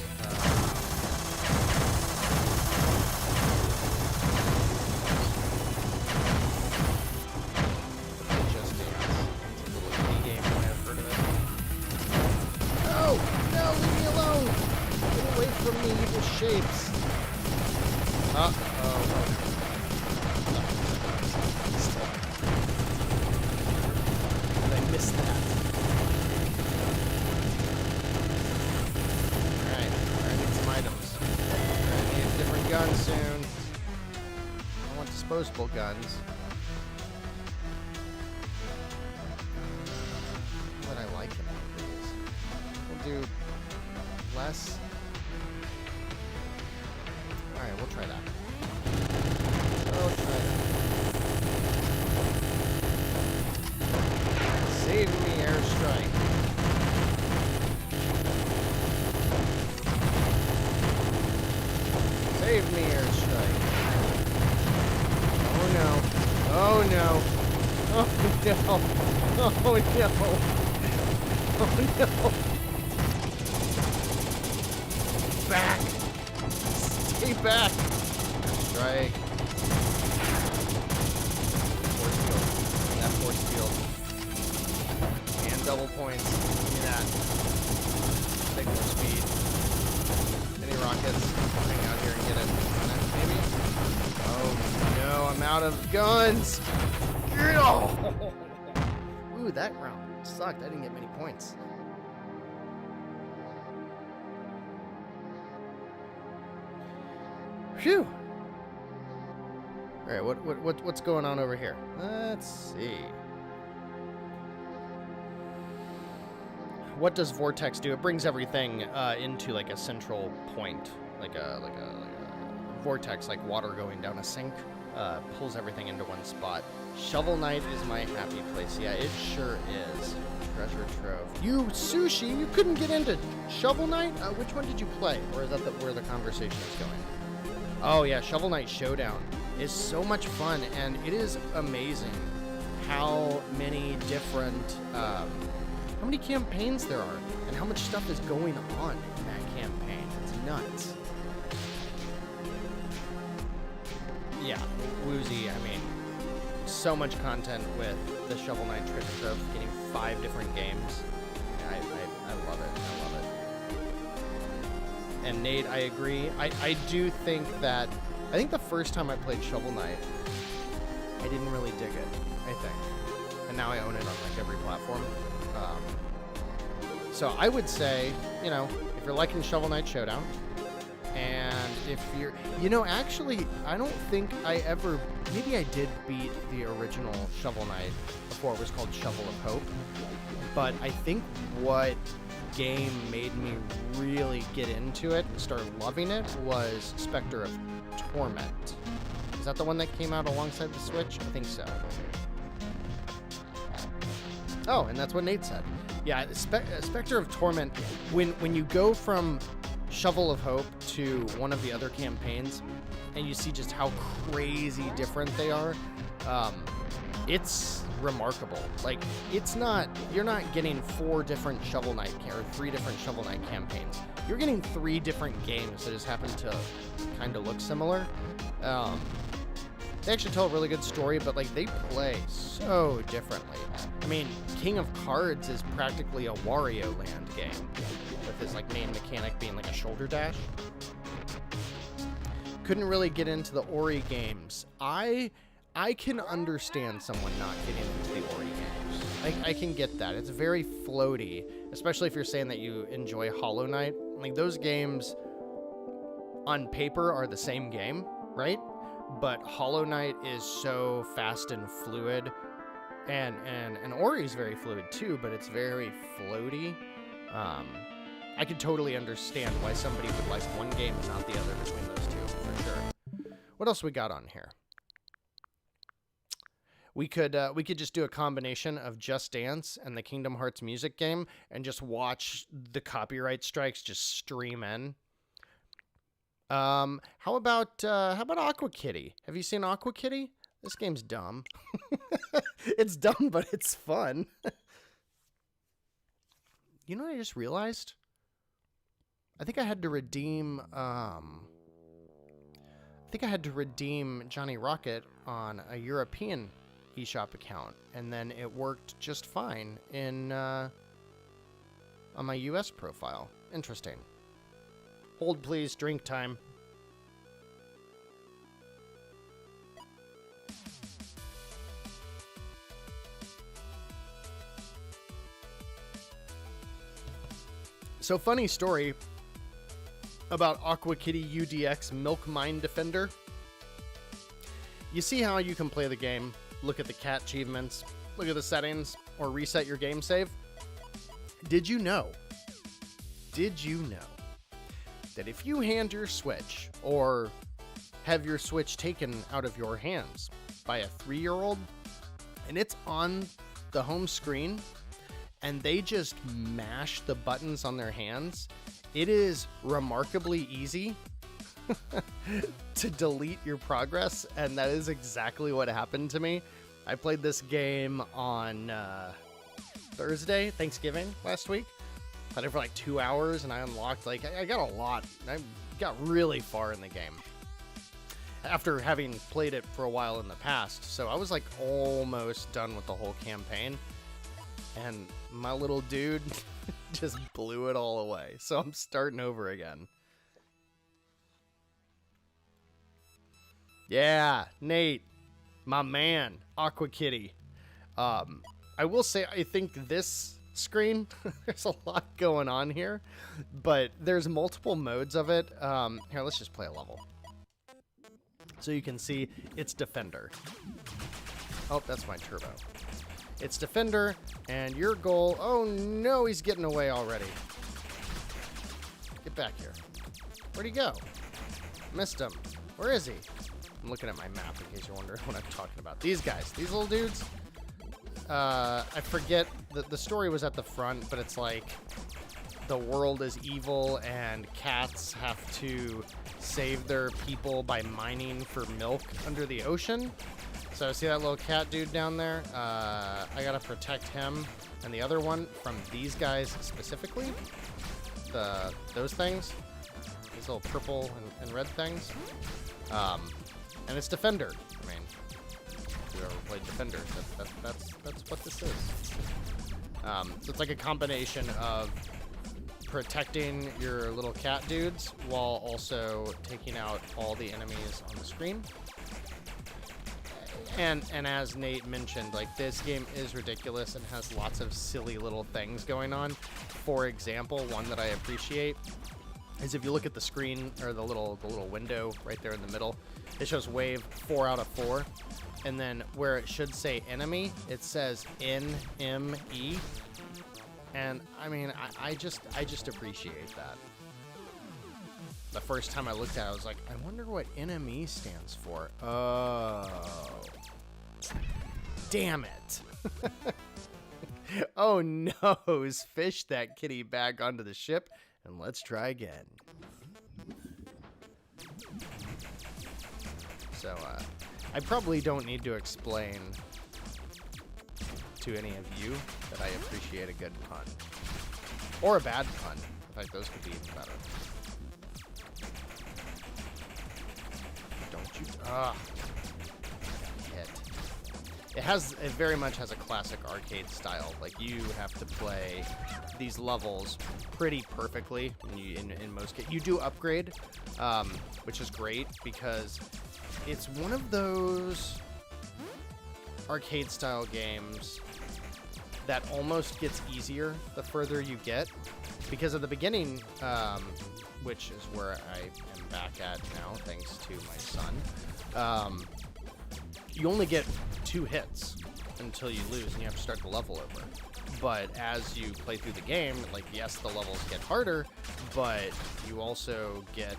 Just Dance. It's a little indie game. You might have heard of it. No! No! Leave me alone! Get away from me, evil shapes! Uh-oh. Missed that. Alright, I need some items. I need a different gun soon. I want disposable guns. What I like in all of these. We'll do less. Alright, we'll try that. We'll try that. Save me, airstrike. Save me, airstrike. Oh no. Oh no. Oh no. Oh no. Oh no. Back. Stay back. Strike. Force field. That force field. Double points. Give me that. Take more speed. Any rockets? Hang out here and get it. Maybe? Oh no, I'm out of guns! Get off! Ooh, that round sucked. I didn't get many points. Phew! Alright, what's going on over here? Let's see. What does Vortex do? It brings everything into like a central point, like a vortex, like water going down a sink. Pulls everything into one spot. Shovel Knight is my happy place. Yeah, it sure is. Treasure trove. You sushi, you couldn't get into Shovel Knight? Which one did you play, or is that where the conversation is going? Oh yeah, Shovel Knight Showdown is so much fun, and it is amazing how many different. How many campaigns there are, and how much stuff is going on in that campaign. It's nuts. Yeah, Woozy, I mean, so much content with the Shovel Knight Treasure Trove, getting 5 different games. I love it. I love it. And Nate, I agree. I do think that, I think the first time I played Shovel Knight, I didn't really dig it, I think. And now I own it on like every platform. So I would say, you know, if you're liking Shovel Knight Showdown, and if you're, you know, actually, I don't think I ever, maybe I did beat the original Shovel Knight before it was called Shovel of Hope, but I think what game made me really get into it and start loving it was Spectre of Torment. Is that the one that came out alongside the Switch? I think so. Oh, and that's what Nate said. Yeah, Spectre of Torment, when you go from Shovel of Hope to one of the other campaigns, and you see just how crazy different they are, it's remarkable. Like, it's not, you're not getting 4 different Shovel Knight, or 3 different Shovel Knight campaigns. You're getting 3 different games that just happen to kind of look similar. They actually tell a really good story, but like they play so differently. I mean, King of Cards is practically a Wario Land game, with his like main mechanic being like a shoulder dash. Couldn't really get into the Ori games. I can understand someone not getting into the Ori games. I can get that. It's very floaty, especially if you're saying that you enjoy Hollow Knight. Like those games on paper are the same game, right? But Hollow Knight is so fast and fluid, and Ori is very fluid too, but it's very floaty. I could totally understand why somebody would like one game and not the other between those two, for sure. What else we got on here? We could just do a combination of Just Dance and the Kingdom Hearts music game and just watch the copyright strikes just stream in. How about Aqua Kitty? Have you seen Aqua Kitty? This game's dumb. It's dumb, but it's fun. You know what I just realized? I think I had to redeem Johnny Rocket on a European eShop account, and then it worked just fine in on my US profile. Interesting. Hold please, drink time. So, funny story about Aqua Kitty UDX Milk Mine Defender. You see how you can play the game, look at the cat achievements, look at the settings, or reset your game save? Did you know that if you hand your Switch, or have your Switch taken out of your hands by a 3-year-old, and it's on the home screen, and they just mash the buttons on their hands, it is remarkably easy to delete your progress, and that is exactly what happened to me. I played this game on Thursday, Thanksgiving, last week. Played it for like 2 hours, and I unlocked, like, I got a lot. I got really far in the game after having played it for a while in the past. So I was like almost done with the whole campaign, and my little dude just blew it all away. So I'm starting over again. Yeah, Nate, my man, Aqua Kitty. I will say, I think this screen, there's a lot going on here, but there's multiple modes of it. Here, let's just play a level. So you can see it's Defender. Oh, that's my turbo. It's Defender, and your goal... Oh, no, he's getting away already. Get back here. Where'd he go? Missed him. Where is he? I'm looking at my map in case you're wondering what I'm talking about. These guys. These little dudes. I forget. The story was at the front, but it's like the world is evil, and cats have to save their people by mining for milk under the ocean. So see that little cat dude down there? I gotta protect him and the other one from these guys specifically. Those things. These little purple and red things. And it's Defender. I mean, if you ever played Defender, that's what this is. So it's like a combination of protecting your little cat dudes while also taking out all the enemies on the screen. And as Nate mentioned, like, this game is ridiculous and has lots of silly little things going on. For example, one that I appreciate is if you look at the screen, or the little window right there in the middle, it shows wave 4 out of 4, and then where it should say enemy, it says NME. And I mean, I just appreciate that. The first time I looked at it, I was like, I wonder what NME stands for. Oh. Damn it. Oh no, fish that kitty back onto the ship, and let's try again. So, I probably don't need to explain to any of you that I appreciate a good pun. Or a bad pun. In fact, those could be even better. Don't you... hit. It very much has a classic arcade style. Like, you have to play these levels pretty perfectly in most cases. You do upgrade, which is great because it's one of those arcade style games that almost gets easier the further you get, because at the beginning, which is where I am back at now thanks to my son, you only get 2 hits until you lose, and you have to start the level over. But as you play through the game, like, yes, the levels get harder, but you also get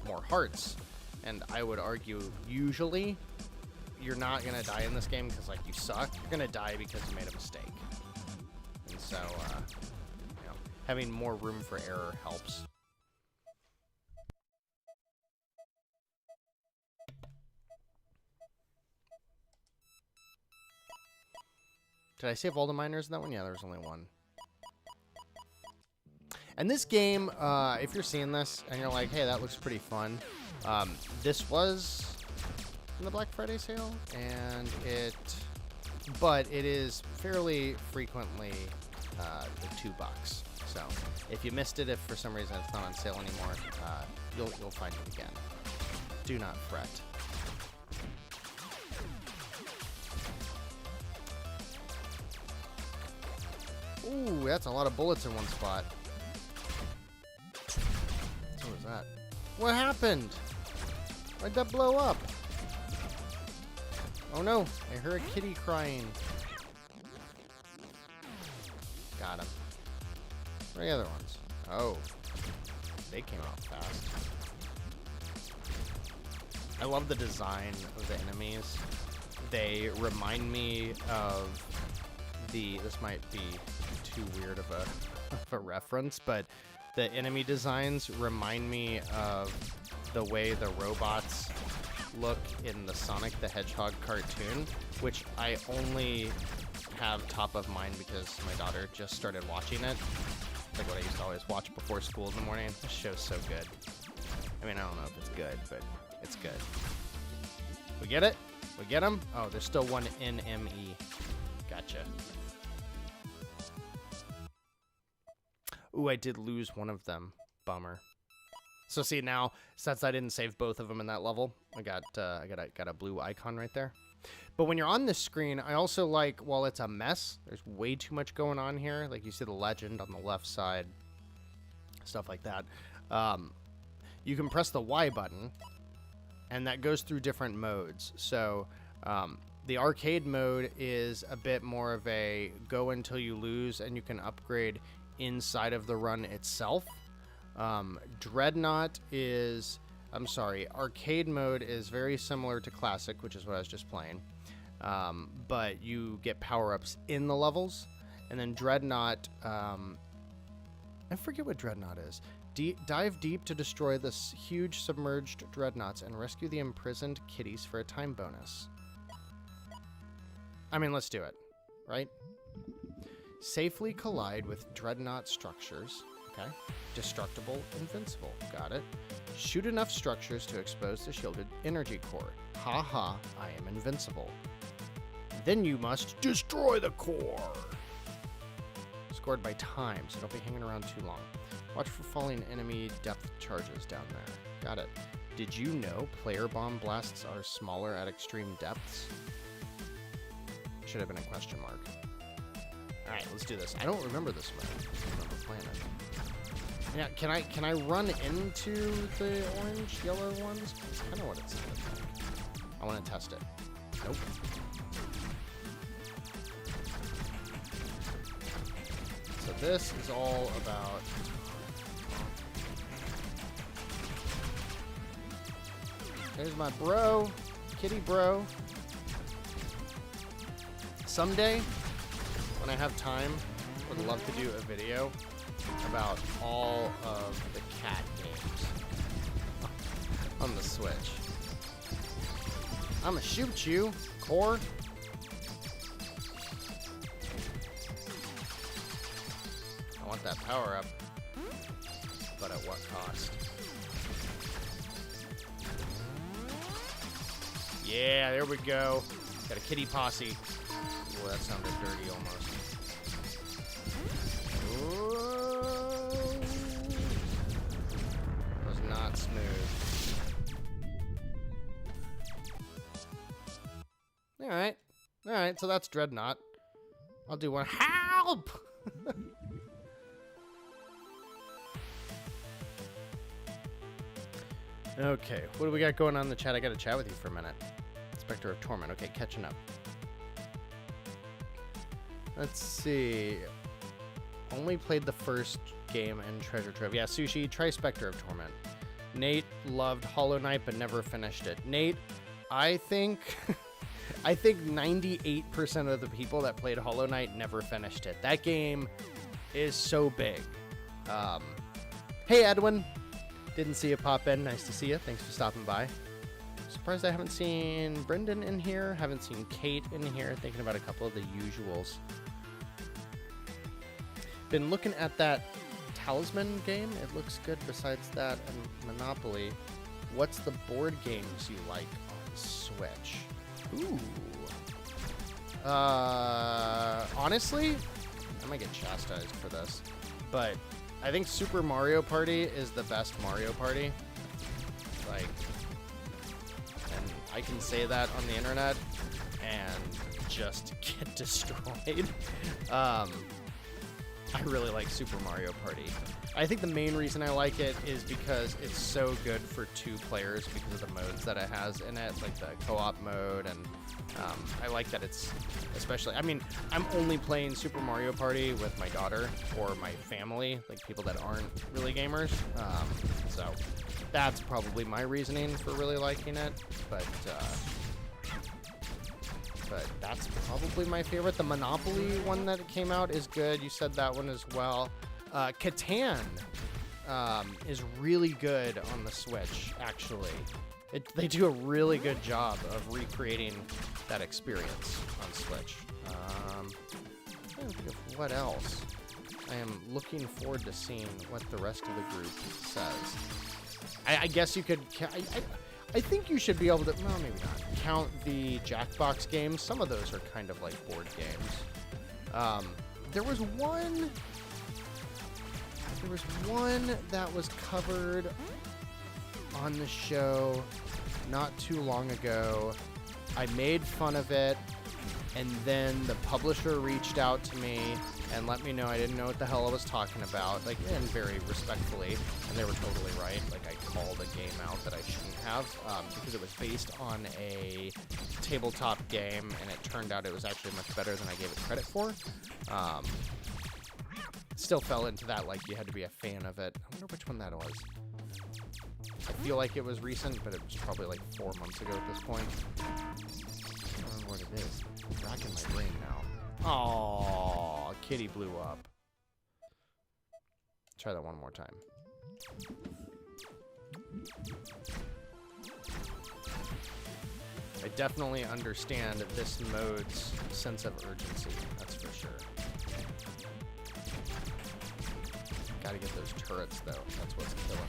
more hearts. And I would argue, usually, you're not gonna die in this game because like you suck. You're gonna die because you made a mistake. And so, you know, having more room for error helps. Did I save all the miners in that one? Yeah, there was only one. And this game, if you're seeing this and you're like, hey, that looks pretty fun, this was in the Black Friday sale, and but it is fairly frequently the $2. So if you missed it, if for some reason it's not on sale anymore, you'll find it again. Do not fret. Ooh, that's a lot of bullets in one spot. What was that? What happened? Why'd that blow up? Oh no, I heard a kitty crying. Got him. Where are the other ones? Oh, they came out fast. I love the design of the enemies. They remind me of this might be too weird of a reference, but the enemy designs remind me of the way the robots look in the Sonic the Hedgehog cartoon, which I only have top of mind because my daughter just started watching it. Like what I used to always watch before school in the morning. This show's so good. I mean, I don't know if it's good, but it's good. We get it? We get them? Oh, there's still one NME. Gotcha. Ooh, I did lose one of them. Bummer. So see now, since I didn't save both of them in that level, I got a blue icon right there. But when you're on this screen, I also like, while it's a mess, there's way too much going on here. Like you see the legend on the left side, stuff like that. You can press the Y button, and that goes through different modes. So the arcade mode is a bit more of a go until you lose, and you can upgrade inside of the run itself. Dreadnought is, arcade mode is very similar to classic, which is what I was just playing. But you get power-ups in the levels. And then Dreadnought, I forget what Dreadnought is. Dive deep to destroy this huge submerged dreadnoughts and rescue the imprisoned kitties for a time bonus. I mean, let's do it, right? Safely collide with dreadnought structures. Okay. Destructible, invincible. Got it. Shoot enough structures to expose the shielded energy core. Ha ha, I am invincible. Then you must destroy the core. Scored by time, so don't be hanging around too long. Watch for falling enemy depth charges down there. Got it. Did you know player bomb blasts are smaller at extreme depths? Should have been a question mark. Alright, let's do this. I don't remember this map. I don't remember playing it. Yeah, can I run into the orange, yellow ones? That's kind of what it sounded like. I want to test it. Nope. So this is all about... There's my bro, kitty bro. Someday, when I have time, I would love to do a video about all of the cat games on the Switch. I'ma shoot you, core. I want that power up, but at what cost? Yeah, there we go. Got a kitty posse. Oh, that sounded dirty almost. Whoa. Was not smooth. Alright. Alright, so that's Dreadnought. I'll do one. Help! Okay, what do we got going on in the chat? I gotta chat with you for a minute. Spectre of Torment. Okay, catching up. Let's see. Only played the first game in Treasure Trove. Yeah, Sushi, try Spectre of Torment. Nate loved Hollow Knight but never finished it. Nate, I think I think 98% of the people that played Hollow Knight never finished it. That game is so big. Hey, Edwin. Didn't see you pop in. Nice to see you. Thanks for stopping by. Surprised I haven't seen Brendan in here. Haven't seen Kate in here. Thinking about a couple of the usuals. Been looking at that Talisman game. It looks good besides that and Monopoly. What's the board games you like on Switch? Ooh. Honestly, I might get chastised for this, but I think Super Mario Party is the best Mario Party. Like, and I can say that on the internet and just get destroyed. I really like Super Mario Party. I think the main reason I like it is because it's so good for 2 players because of the modes that it has in it, like the co-op mode, and I like that it's especially, I mean, I'm only playing Super Mario Party with my daughter or my family, like people that aren't really gamers, so that's probably my reasoning for really liking it, but that's probably my favorite. The Monopoly one that came out is good. You said that one as well. Catan is really good on the Switch, actually. They do a really good job of recreating that experience on Switch. I'm trying to think of what else. I am looking forward to seeing what the rest of the group says. I guess you could... I think you should be able to, well, maybe not, count the Jackbox games. Some of those are kind of like board games. There was one that was covered on the show not too long ago. I made fun of it, and then the publisher reached out to me and let me know I didn't know what the hell I was talking about, like, and very respectfully, and they were totally right. Like, I called a game out that I shouldn't have, because it was based on a tabletop game, and it turned out it was actually much better than I gave it credit for. Still fell into that, like, you had to be a fan of it. I wonder which one that was. I feel like it was recent, but it was probably like 4 months ago at this point. I don't remember what it is. It's racking my brain now. Aww, Kitty blew up. Try that one more time. I definitely understand this mode's sense of urgency, that's for sure. Gotta get those turrets, though. That's what's killing me.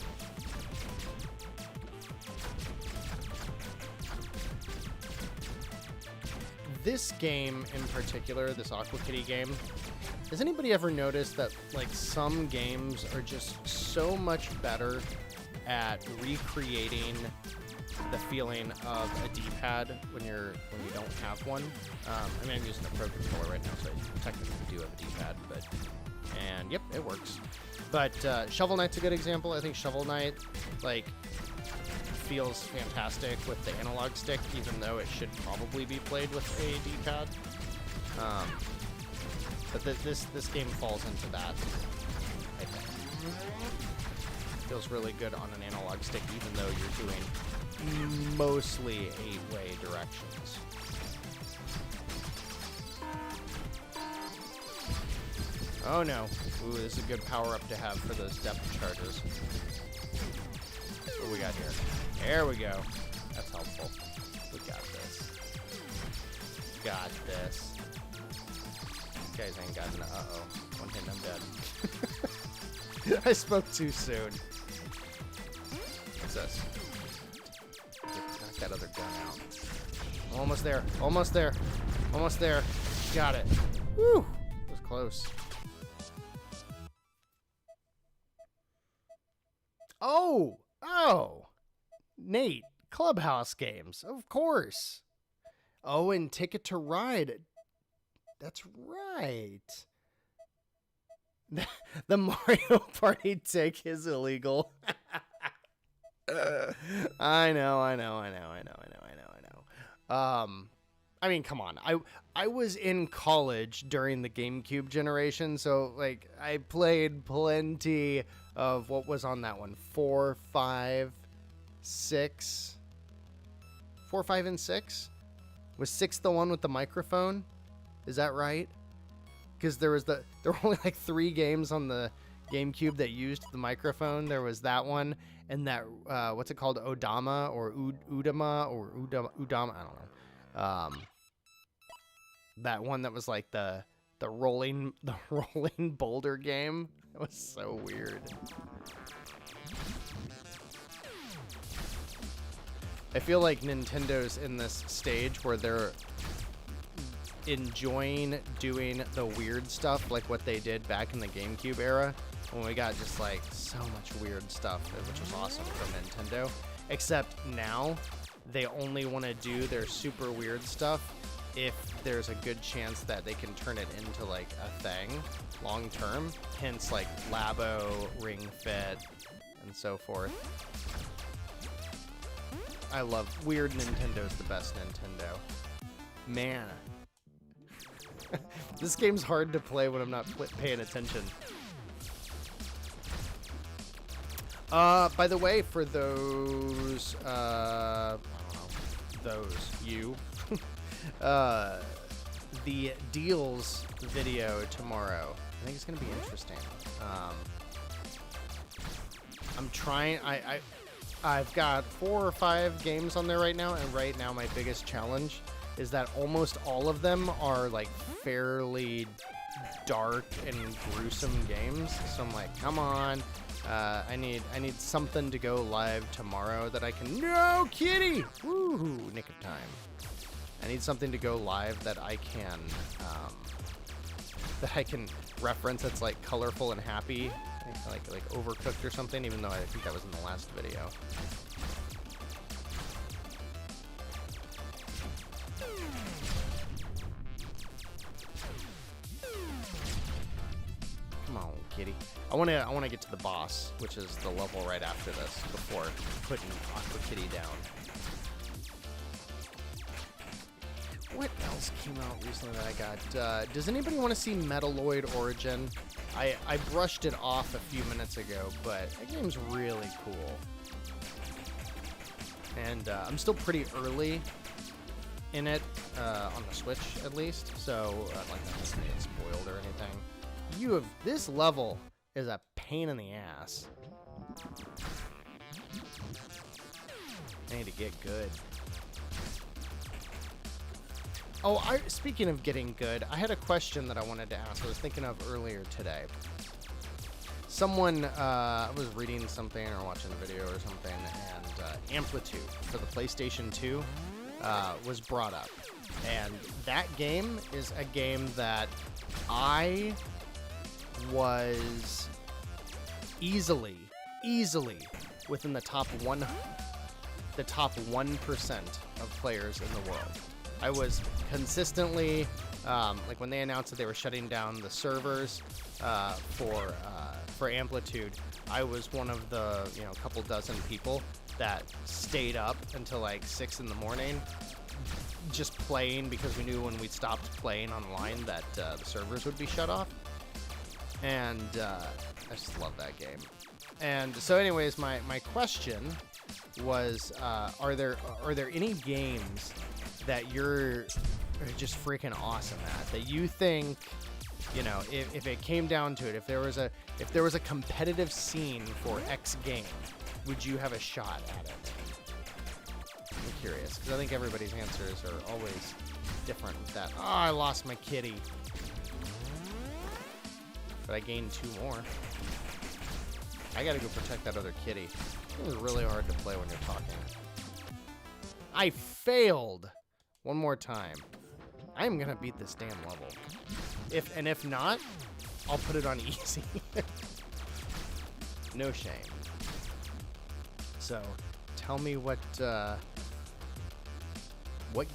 This game in particular, this Aqua Kitty game, has anybody ever noticed that, like, some games are just so much better at recreating the feeling of a D-pad when you don't have one? I mean, I'm using a Pro Controller right now, so I technically do have a D-pad, but... And, yep, it works. But Shovel Knight's a good example. I think Shovel Knight, like, feels fantastic with the analog stick, even though it should probably be played with a D-pad. But this game falls into that, I think. Feels really good on an analog stick, even though you're doing mostly 8-way directions. Oh no. Ooh, this is a good power-up to have for those depth charges. What do we got here? There we go. That's helpful. We got this. Got this. These guys ain't got an uh-oh. One hit and I'm dead. I spoke too soon. What's this? Knock that other gun out. Almost there. Almost there. Almost there. Got it. Woo! That was close. Oh! Nate, Clubhouse games, of course. Oh, and Ticket to Ride. That's right. The Mario Party tick is illegal. I know. I mean, come on. I was in college during the GameCube generation, so, like, I played plenty of what was on that one. 4, 5, 6. 4, 5, and 6 Was 6 the one with the microphone? Is that right? Because there were only like 3 games on the GameCube that used the microphone. There was that one and that what's it called, Odama or Udama or Udama, I don't know. That one that was like the rolling boulder game. That was so weird. I feel like Nintendo's in this stage where they're enjoying doing the weird stuff like what they did back in the GameCube era when we got just like so much weird stuff, which was awesome from Nintendo. Except now they only want to do their super weird stuff if there's a good chance that they can turn it into like a thing long term. Hence like Labo, Ring Fit, and so forth. I love weird. Nintendo's the best Nintendo. Man. This game's hard to play when I'm not paying attention. By the way, for those, I don't know, you, the deals video tomorrow, I think it's going to be interesting. I'm trying, I've got 4 or 5 games on there right now, and right now my biggest challenge is that almost all of them are like fairly dark and gruesome games. So I'm like, come on, I need something to go live tomorrow that I can. No, kitty! Woo! Nick of time. I need something to go live that I can reference that's like colorful and happy. Like Overcooked or something, even though I think that was in the last video. Come on, kitty. I wanna get to the boss, which is the level right after this, before putting Aqua Kitty down. What else came out recently that I got? Does anybody want to see Metaloid Origin? I brushed it off a few minutes ago, but that game's really cool. And I'm still pretty early in it, on the Switch at least, so like that doesn't get spoiled or anything. This level is a pain in the ass. I need to get good. Oh, speaking of getting good, I had a question that I wanted to ask. I was thinking of earlier today. Someone, I was reading something or watching a video or something, and Amplitude for the PlayStation 2 was brought up. And that game is a game that I was easily within the top 1% of players in the world. I was consistently, like when they announced that they were shutting down the servers for Amplitude, I was one of the couple dozen people that stayed up until like 6 in the morning, just playing because we knew when we stopped playing online that the servers would be shut off. And I just love that game. And so, anyways, my question was, are there any games that you're just freaking awesome at, that you think, if it came down to it, if there was a competitive scene for X game, would you have a shot at it? I'm curious, because I think everybody's answers are always different with that. Oh, I lost my kitty. But I gained 2 more. I gotta go protect that other kitty. It was really hard to play when you're talking. I failed! One more time. I'm gonna beat this damn level. If not, I'll put it on easy. No shame. So, tell me what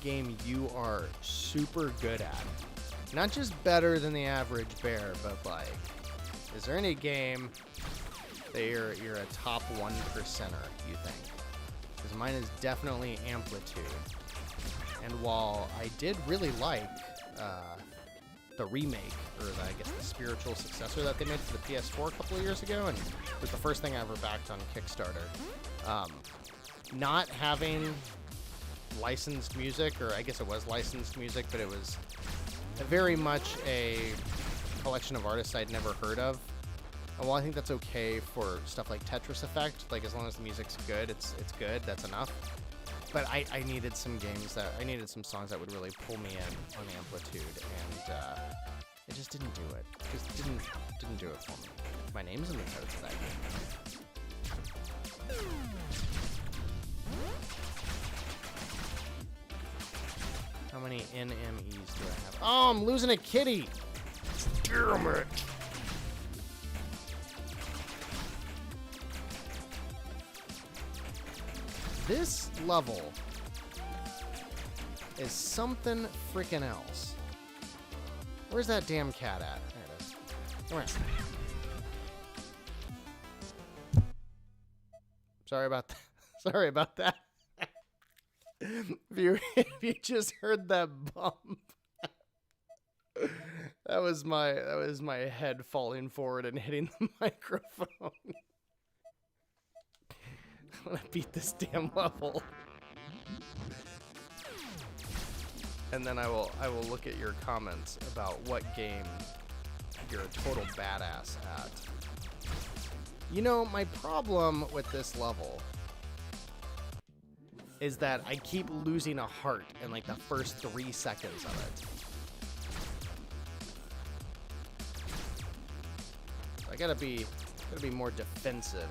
game you are super good at. Not just better than the average bear, but like, is there any game that you're a top 1%er, you think? Because mine is definitely Amplitude. And while I did really like the remake, or I guess the spiritual successor that they made for the PS4 a couple of years ago, and it was the first thing I ever backed on Kickstarter, not having licensed music, or I guess it was licensed music, but it was very much a collection of artists I'd never heard of. And while I think that's okay for stuff like Tetris Effect, like as long as the music's good, it's good, that's enough. But I needed some I needed some songs that would really pull me in on Amplitude, and it just didn't do it. Just didn't do it for me. My name's in the notes of that game. How many NMEs do I have? Oh, I'm losing a kitty! Damn it! This level is something freaking else. Where's that damn cat at? There it is. Come here. Sorry about that. Sorry about that. If you just heard that bump, that was my head falling forward and hitting the microphone. I'm gonna beat this damn level, and then I will look at your comments about what game you're a total badass at. You know, my problem with this level is that I keep losing a heart in like the first 3 seconds of it. I gotta be more defensive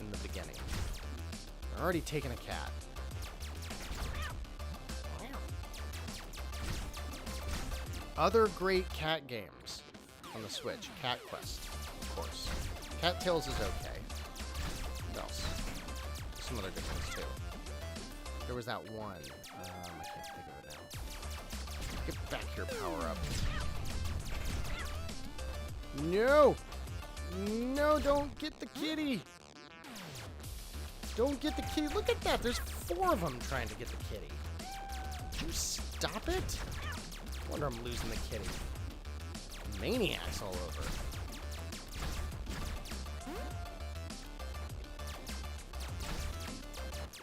in the beginning. I'm already taking a cat. Other great cat games on the Switch. Cat Quest, of course. Cattails is okay. What else? Some other good ones too. There was that one. I can't think of it now. Get back here, power up. No! No, don't get the kitty! Don't get the kitty. Look at that. There's 4 of them trying to get the kitty. Would you stop it? I wonder I'm losing the kitty. Maniacs all over.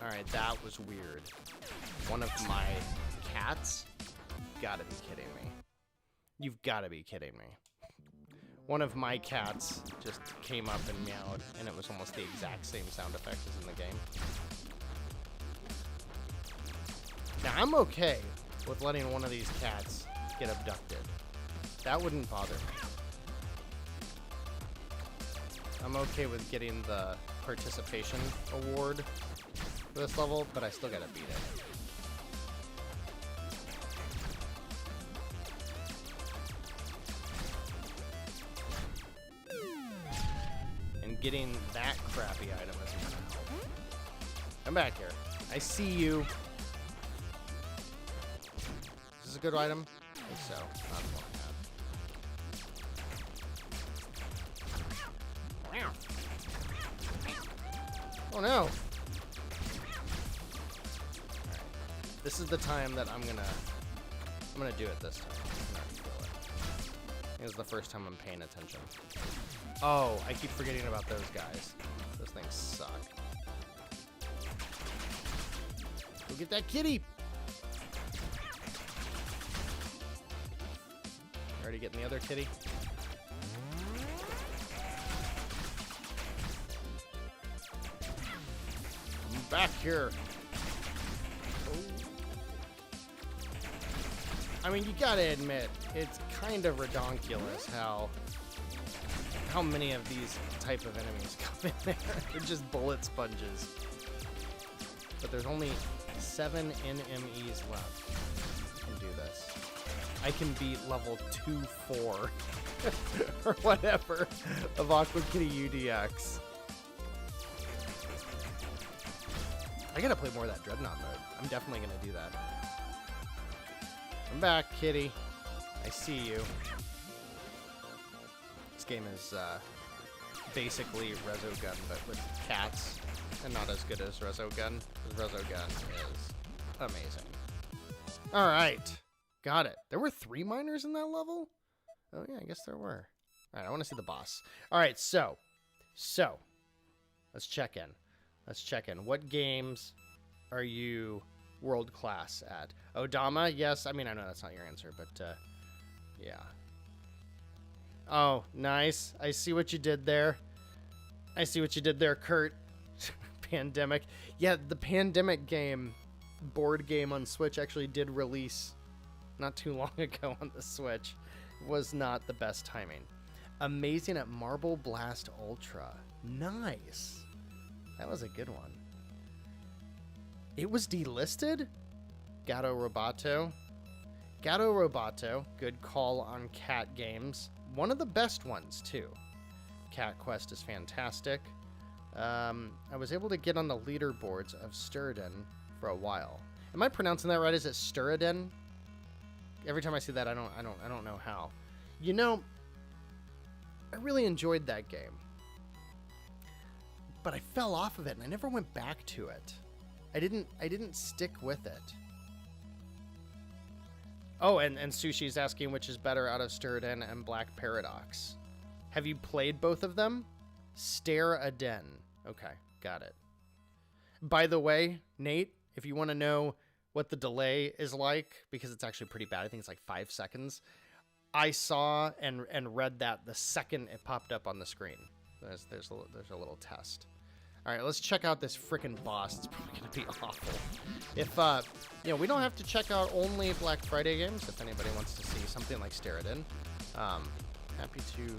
Alright, that was weird. One of my cats? Gotta be kidding me. You've gotta be kidding me. One of my cats just came up and meowed, and it was almost the exact same sound effect as in the game. Now, I'm okay with letting one of these cats get abducted. That wouldn't bother me. I'm okay with getting the participation award for this level, but I still gotta beat it. Getting that crappy item isn't gonna help. Come back here. I see you. Is this a good item? I think so. Not the one I had. Oh no! Alright. This is the time that I'm gonna do it this time. I'm gonna feel it. This is the first time I'm paying attention. Oh, I keep forgetting about those guys. Those things suck. Go get that kitty! Already getting the other kitty? I'm back here. Oh. I mean, you gotta admit, it's kind of redonkulous how many of these type of enemies come in there. They're just bullet sponges. But there's only 7 NMEs left. I can do this. I can beat level 2-4 or whatever of Aqua Kitty UDX. I gotta play more of that Dreadnought mode. I'm definitely gonna do that. I'm back, kitty. I see you. This game is basically Resogun, but with cats, and not as good as Resogun, because Resogun is amazing. Alright, got it. There were 3 miners in that level? Oh yeah, I guess there were. Alright, I want to see the boss. Alright, so, let's check in. What games are you world class at? Odama, yes. I mean, I know that's not your answer, but yeah. Oh, nice. I see what you did there. I see what you did there, Kurt. Pandemic. Yeah, the Pandemic game, board game on Switch actually did release not too long ago on the Switch. Was not the best timing. Amazing at Marble Blast Ultra. Nice. That was a good one. It was delisted? Gato Roboto. Gato Roboto. Good call on cat games. One of the best ones, too. Cat Quest is fantastic. I was able to get on the leaderboards of Sturridon for a while. Am I pronouncing that right? Is it Sturridon? Every time I see that, I don't know how. You know, I really enjoyed that game, but I fell off of it and I never went back to it. I didn't stick with it. Oh, and Sushi's asking which is better out of Sturridon and Black Paradox. Have you played both of them? Stare a Den. Okay, got it. By the way, Nate, if you want to know what the delay is like, because it's actually pretty bad, I think it's like 5 seconds. I saw and read that the second it popped up on the screen. There's a little test. All right, let's check out this frickin' boss. It's probably gonna be awful. If we don't have to check out only Black Friday games. If anybody wants to see something like Sturridon, happy to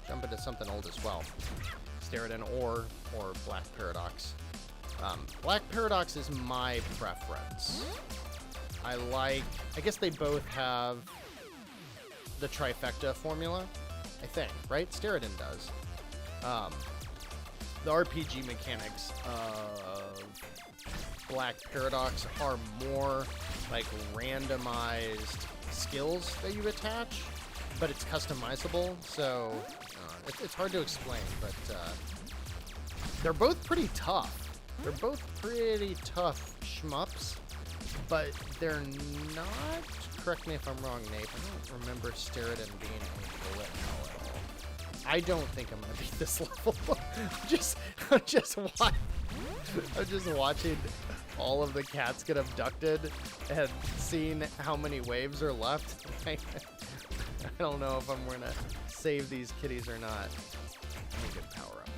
jump into something old as well. Sturridon or Black Paradox. Black Paradox is my preference. I guess they both have the trifecta formula, I think, right? Sturridon does. The RPG mechanics of Black Paradox are more like randomized skills that you attach, but it's customizable, so it's hard to explain, but they're both pretty tough. They're both pretty tough shmups, but they're not, correct me if I'm wrong, Nate, I don't remember Sturridon being a bullet hell at all. I don't think I'm gonna beat this level. I'm just watching all of the cats get abducted and seeing how many waves are left. I don't know if I'm gonna save these kitties or not. That's a good power up.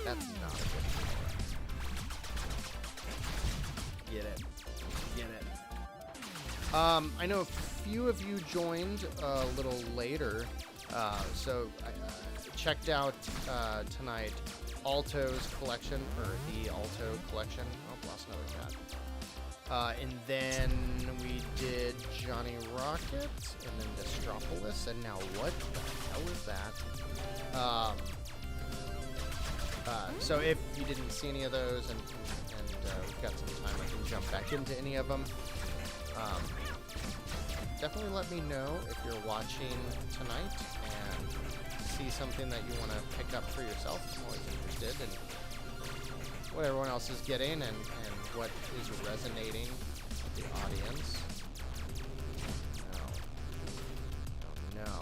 That's not a good power up. Get it. I know a few of you joined a little later, so I checked out tonight Alto's collection, or the Alto Collection. Oh, lost another cat. And then we did Johnny Rocket, and then Destropolis, and now what the hell is that? So if you didn't see any of those, and we've got some time, I can jump back into any of them. Definitely let me know if you're watching tonight and see something that you want to pick up for yourself. I'm always interested in what everyone else is getting and what is resonating with the audience. No. Oh, no.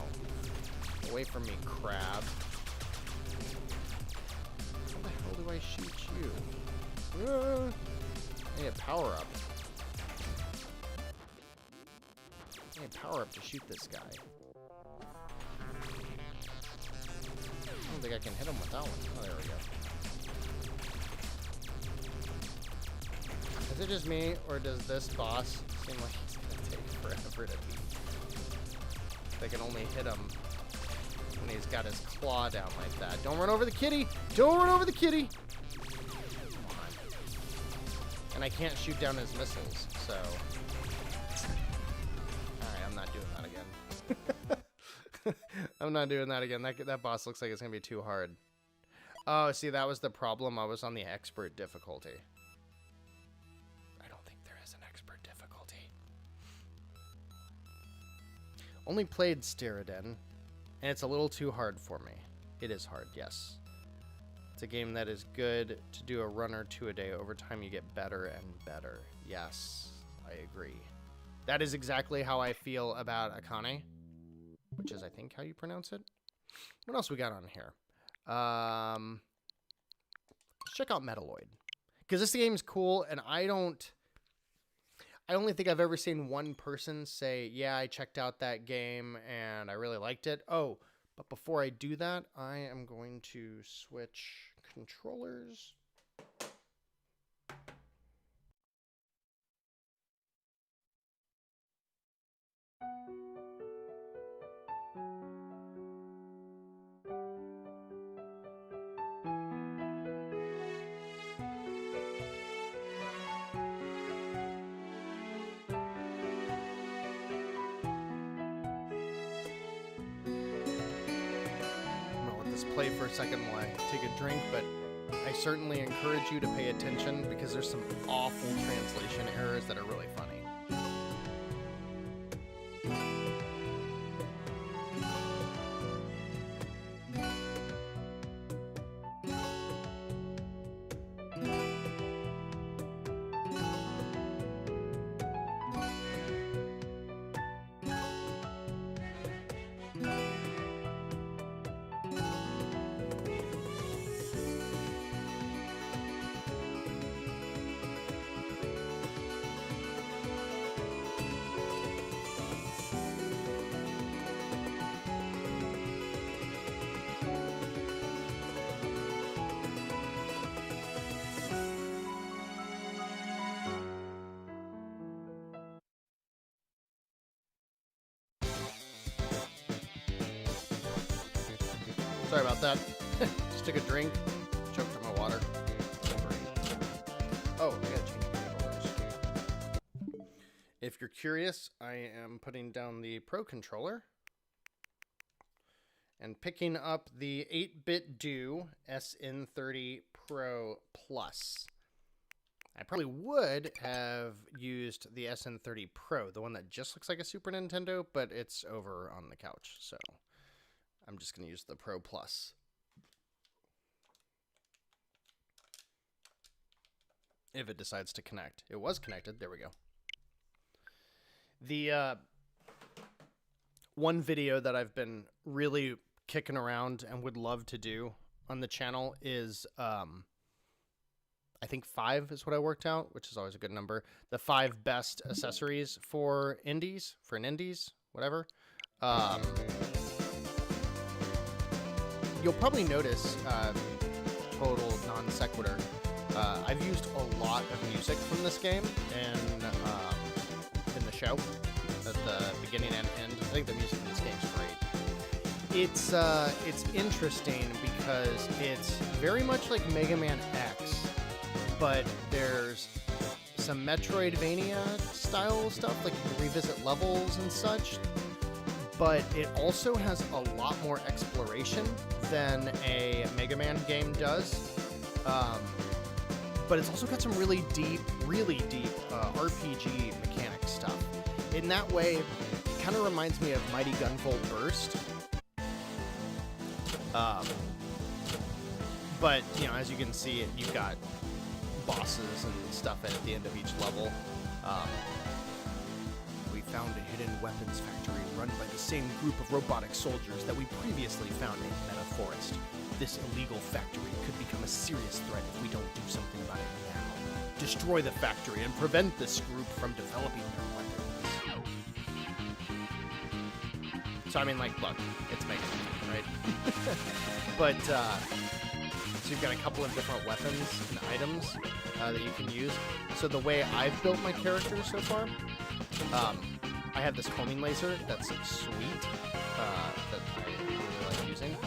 Away from me, crab. How the hell do I shoot you? I need a power-up. I need a power-up to shoot this guy. I don't think I can hit him with that one. Oh, there we go. Is it just me, or does this boss seem like he's gonna take forever to beat? I can only hit him when he's got his claw down like that. Don't run over the kitty! Don't run over the kitty! Come on. And I can't shoot down his missiles, so... Alright, I'm not doing that again. I'm not doing that again. That boss looks like it's gonna be too hard. Oh, see, that was the problem. I was on the expert difficulty. I don't think there is an expert difficulty. Only played Sturridon, and it's a little too hard for me. It is hard, yes. It's a game that is good to do a run or two a day. Over time, you get better and better. Yes, I agree. That is exactly how I feel about Akane, which is, I think, how you pronounce it. What else we got on here? Let's check out Metaloid, because this game's cool, and I don't I only think I've ever seen one person say, yeah, I checked out that game and I really liked it. Oh, but before I do that, I am going to switch controllers. Play for a second while I take a drink, but I certainly encourage you to pay attention because there's some awful translation errors that are really funny. Sorry about that. Just took a drink, choked on my water. Oh, I gotta change the controllers. If you're curious, I am putting down the Pro controller and picking up the 8-bit Do SN30 Pro Plus. I probably would have used the SN30 Pro, the one that just looks like a Super Nintendo, but it's over on the couch, so I'm just going to use the Pro Plus. If it decides to connect. It was connected. There we go. The one video that I've been really kicking around and would love to do on the channel is, I think 5 is what I worked out, which is always a good number. The 5 best accessories for indies, whatever. You'll probably notice, total non sequitur, I've used a lot of music from this game in the show, at the beginning and end. I think the music in this game is great. It's interesting because it's very much like Mega Man X, but there's some Metroidvania style stuff, like you can revisit levels and such. But it also has a lot more exploration than a Mega Man game does. But it's also got some really deep RPG mechanic stuff. In that way, it kind of reminds me of Mighty Gunvolt Burst. But, you know, as you can see, you've got bosses and stuff at the end of each level. We found a hidden weapons factory run by the same group of robotic soldiers that we previously found in Meta Forest. This illegal factory could become a serious threat if we don't do something about it now. Destroy the factory and prevent this group from developing their weapons. So, I mean, like, look, it's Mega Man, right? But, so you've got a couple of different weapons and items that you can use. So the way I've built my character so far, I have this homing laser that's sweet, that I really like using.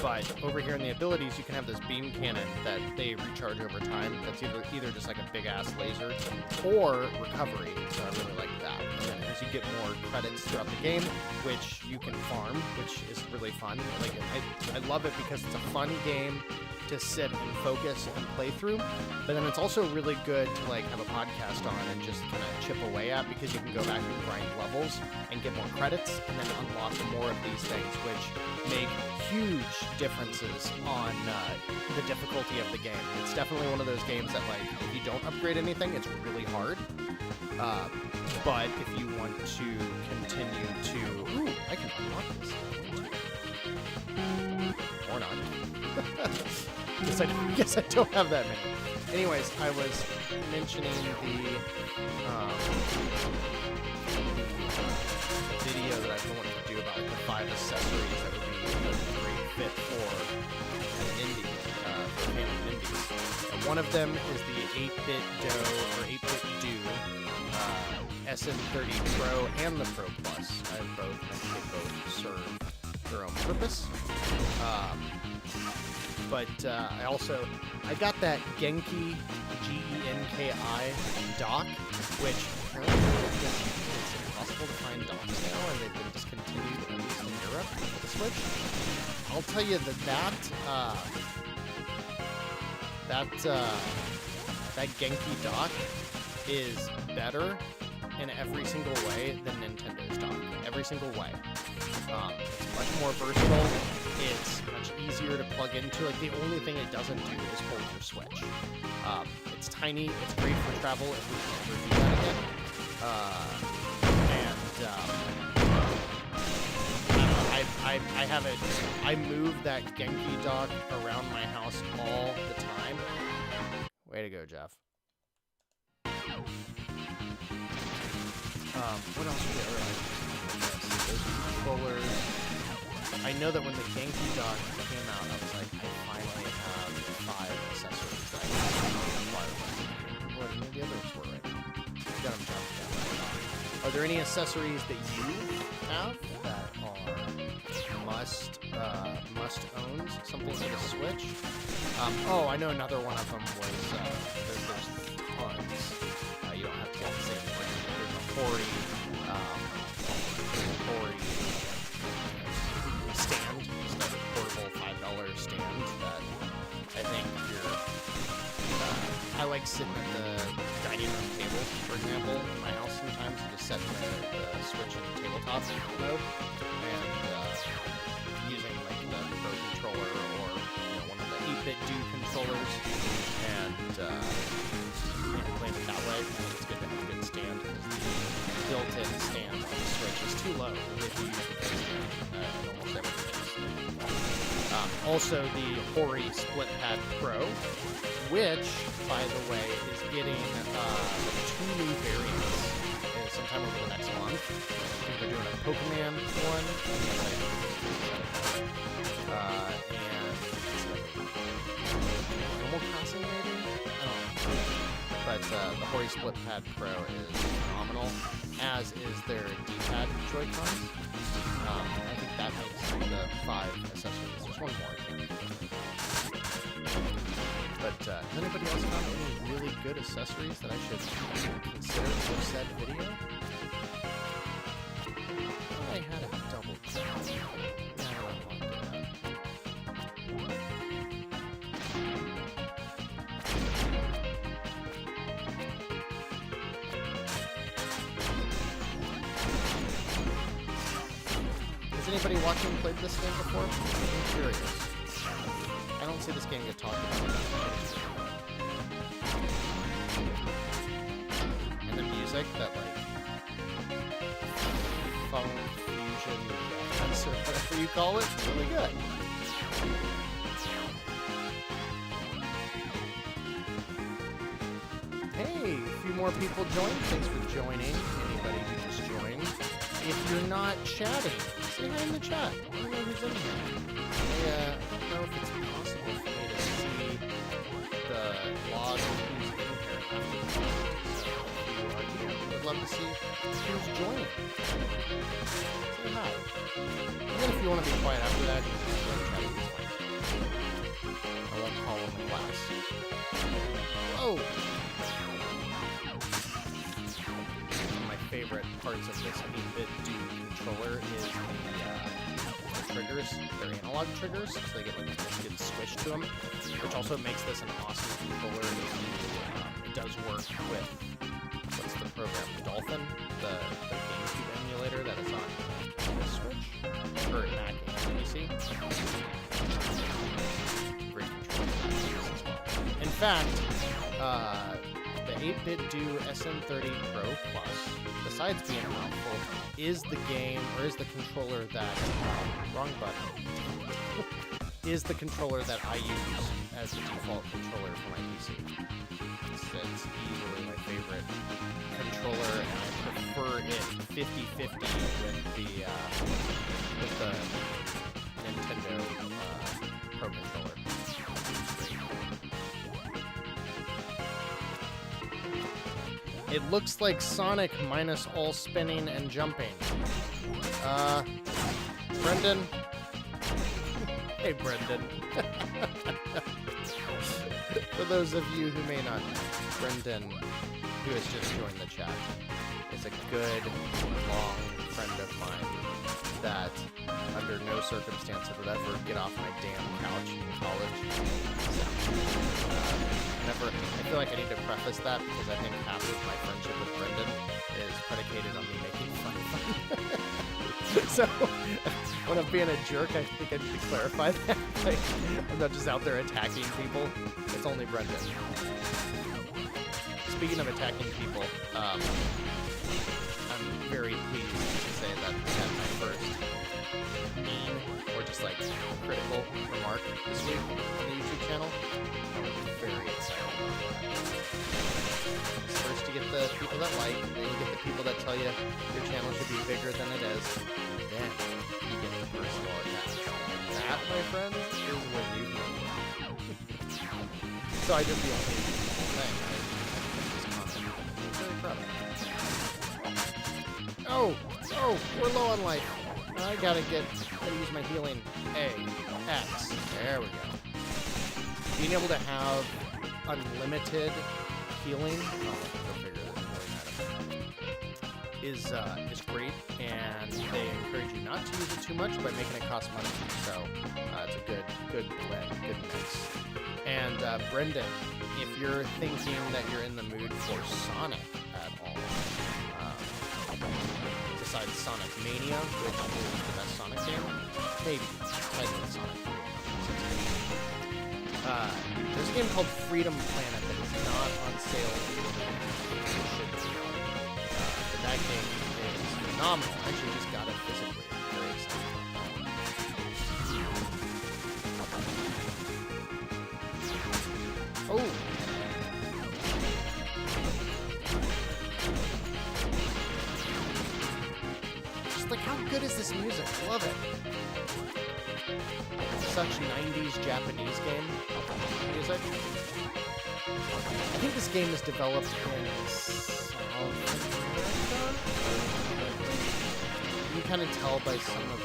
But over here in the abilities, you can have this beam cannon that they recharge over time. That's either just like a big-ass laser or recovery, so I really like that. And then as you get more credits throughout the game, which you can farm, which is really fun. Like, I love it because it's a fun game to sit and focus and play through, but then it's also really good to like have a podcast on and just kind of chip away at, because you can go back and grind levels and get more credits and then unlock more of these things, which make huge differences on the difficulty of the game. It's definitely one of those games that, like, if you don't upgrade anything, it's really hard. But if you want to continue to... Ooh, I can unlock this. Or not. I guess I don't have that many. anyways, I was mentioning the video that I've been wanting to do about like, the 5 accessories that would be a great fit for an Nindie, for a fan of Nindies. And one of them is the 8-bit Do or 8-bit Do SM30 Pro and the Pro Plus. I have both, and they both serve their own purpose. But I got that Genki, Genki dock, which apparently it's impossible to find docks now, and they've been discontinued at least in Europe for the Switch. I'll tell you that Genki dock is better in every single way than Nintendo's dock. Every single way. It's much more versatile. It's much easier to plug into. Like, the only thing it doesn't do is hold your Switch. It's tiny. It's great for travel if we can ever do that again. I have it. I move that Genki dock around my house all the time. Way to go, Jeff. What else we got? Those controllers. I know that when the Genki dock came out, I was like, I finally have 5 accessories that I can apply with. What any of the others were right now? Got them jumped down. Are there any accessories that you have that are must-owns? Something for the Switch? Oh, I know another one of them was, there's tons. You don't have to get the same brand. There's a Hori stand, just a portable $5 stand that I think I like sitting at the dining room table, for example, in my house sometimes, and just setting the Switch in tabletop mode, and using like the Pro controller or one of the 8-bit Do controllers, and playing it that way. I think it's good to have a good stand, because the built-in stand on the Switch is too low if you use the big stand in almost everything. Also, the Hori Split Pad Pro, which, by the way, is getting 2 new variants sometime over the next month. I think they're doing a Pokemon one, and Animal Crossing maybe? I don't know. But the Hori Split Pad Pro is phenomenal, as is their D-pad Joy-Cons. I think that makes the 5 accessories. There's one more, I think. But has anybody else found any really good accessories that I should consider for said video? I thought I had a double check. Yeah, I don't want to do that. Has anybody watching played this game before? I'm curious. I don't see this game get talked about enough. And the music, that like funk fusion jazz or whatever you call it, it's really good. Hey, a few more people joined. Thanks for joining. Anybody who just joined. If you're not chatting, say hi in the chat. I don't know who's in here. I don't know if it's possible for me to see the log of who's in here after the chat. So if you are here, I'd love to see who's joining. Say hi. And then if you want to be quiet after that, you can go chat. It's fine. I won't call them in class. Whoa! One of my favorite parts of this 8-bit Do controller is the triggers. They're analog triggers, so they get like a good squish to them, which also makes this an awesome controller. It does work with, what's the program? Dolphin, the GameCube emulator that is on the Switch, or Mac and PC. Great controller as well. In fact, the 8-bit Do SM30 Pro Plus, besides being a mouthful, is the game, or is the controller that, wrong button, is the controller that I use as the default controller for my PC. It's easily my favorite controller, and I prefer it 50-50 with the Nintendo Pro controller. It looks like Sonic minus all spinning and jumping. Brendan. Hey, Brendan. For those of you who may not, Brendan, who has just joined the chat, is a good, long friend of mine that, under no circumstances, would ever get off my damn couch in college. So, I feel like I need to preface that because I think half of my friendship with Brendan is predicated on me making fun of him. So, when I'm being a jerk, I think I need to clarify that. Like, I'm not just out there attacking people. It's only Brendan. Speaking of attacking people, I'm very pleased to say that I had my first mean or just like critical remark this week on the YouTube channel. I'm very excited about that. First you get the people that like, then you get the people that tell you your channel should be bigger than it is, then you get the personal attack. That, my friends, is when you know. So I did the only thing. I'm very proud of it. Oh, we're low on life. I gotta use my healing. A, X. There we go. Being able to have unlimited healing, is great, and they encourage you not to use it too much by making it cost money. So it's a good blend, good mix. And Brendan, if you're thinking that you're in the mood for Sonic at all, besides Sonic Mania, which is the best Sonic game, maybe Titled Sonic 3. There's a game called Freedom Planet that is not on sale. But that game is phenomenal. I actually just got it physically. I'm very excited. Oh! Just like, how good is this music? I love it. Such 90s Japanese game music. I think this game is developed in South America. You can kind of tell by some of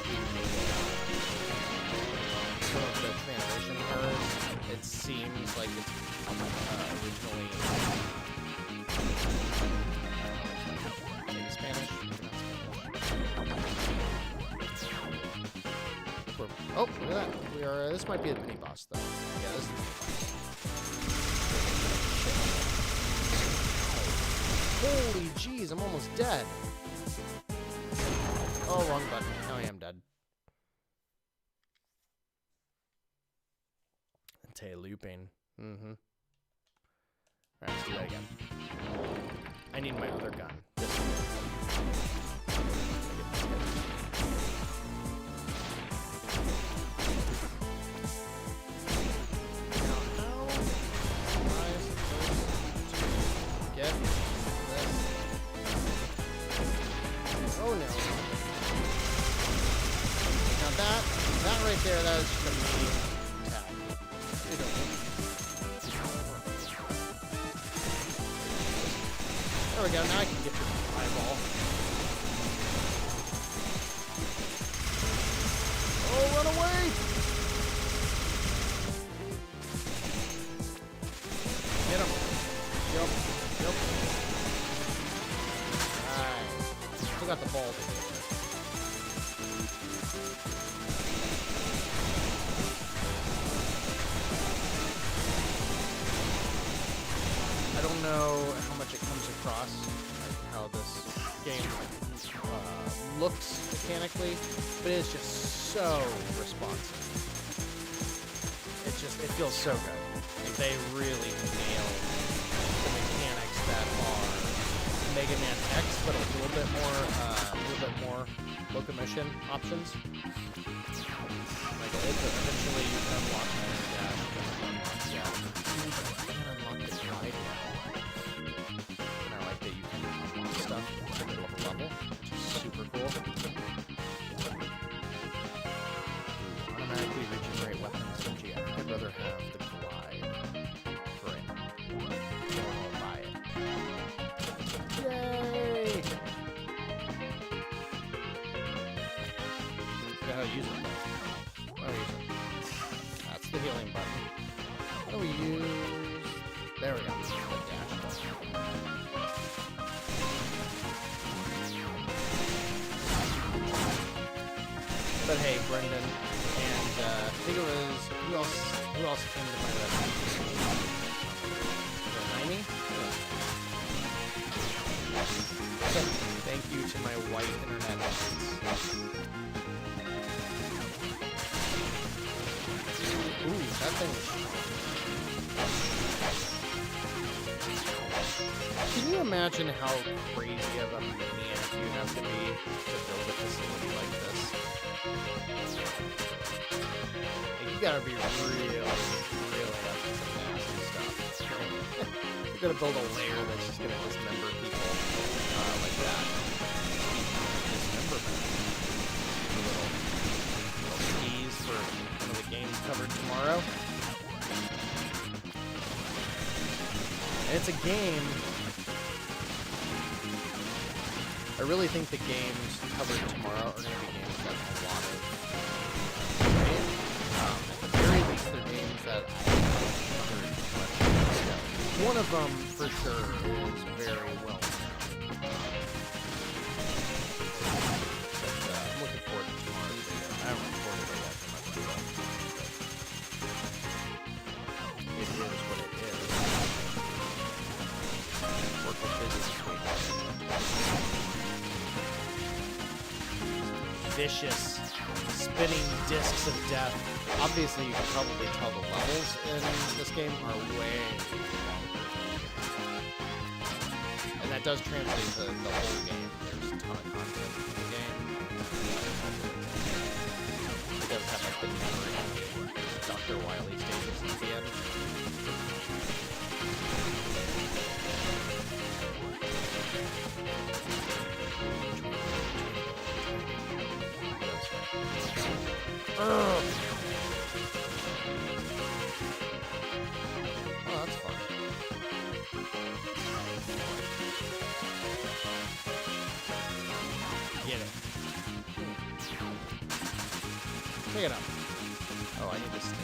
the translation errors. It seems like it's originally maybe Spanish. Oh, look at that. We are. This might be a mini boss, though. Yeah, this is. Holy jeez, I'm almost dead. Oh, wrong button. Now I am dead. Looping. Mm-hmm. Alright, let's do that again. I need my other gun. This one. Get this. Oh no. Now that right there, that is just a mean attack. There we go, now I can get your eyeball. Oh, run away! Get him. Yep. Alright. Still got the ball to get. I don't know how much it comes across, like how this game looks mechanically, but it's just so responsive. It feels so good. Like they really nailed the mechanics that are Mega Man X, but a little bit more locomotion options. Like eventually you can unlock Mega Dash. do we use? There we go. The dash button. But hey, Brendan, and I think it was who else came to my rescue? 90? Thank you to my white internet friends. Ooh, that thing was strong. Can you imagine how crazy of a maniac you have to be to build a facility like this? Like, you gotta be really up to some nasty stuff. You're gonna build a layer that's just gonna dismember people like that. Dismemberment. Little skis for one of the games covered tomorrow. And it's a game. I really think the games covered tomorrow are going to be games that have a lot of. Right? At the very least, they're games that I haven't covered much. One of them, for sure, is very well known. But I'm looking forward to tomorrow's video. I haven't recorded it yet for much too long. It is what it is. Work with busy this week. Vicious, spinning discs of death. Obviously, you can probably tell the levels in this game are way longer. And that does translate to the whole game. There's a ton of content in the game. It does have like the never-ending Dr. Wily stages at the end. Oh, that's fun. Get it. Pick it up. Oh, I need to stand.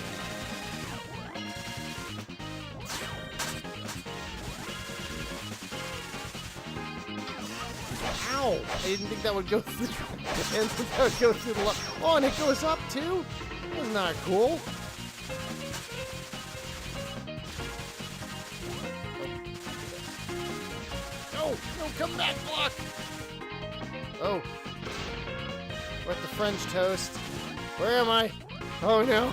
Ow! I didn't think that would go through. I didn't think that would go through the oh, and it goes up too? That's not cool. No, come back, block! Oh. We're at the French toast. Where am I? Oh no.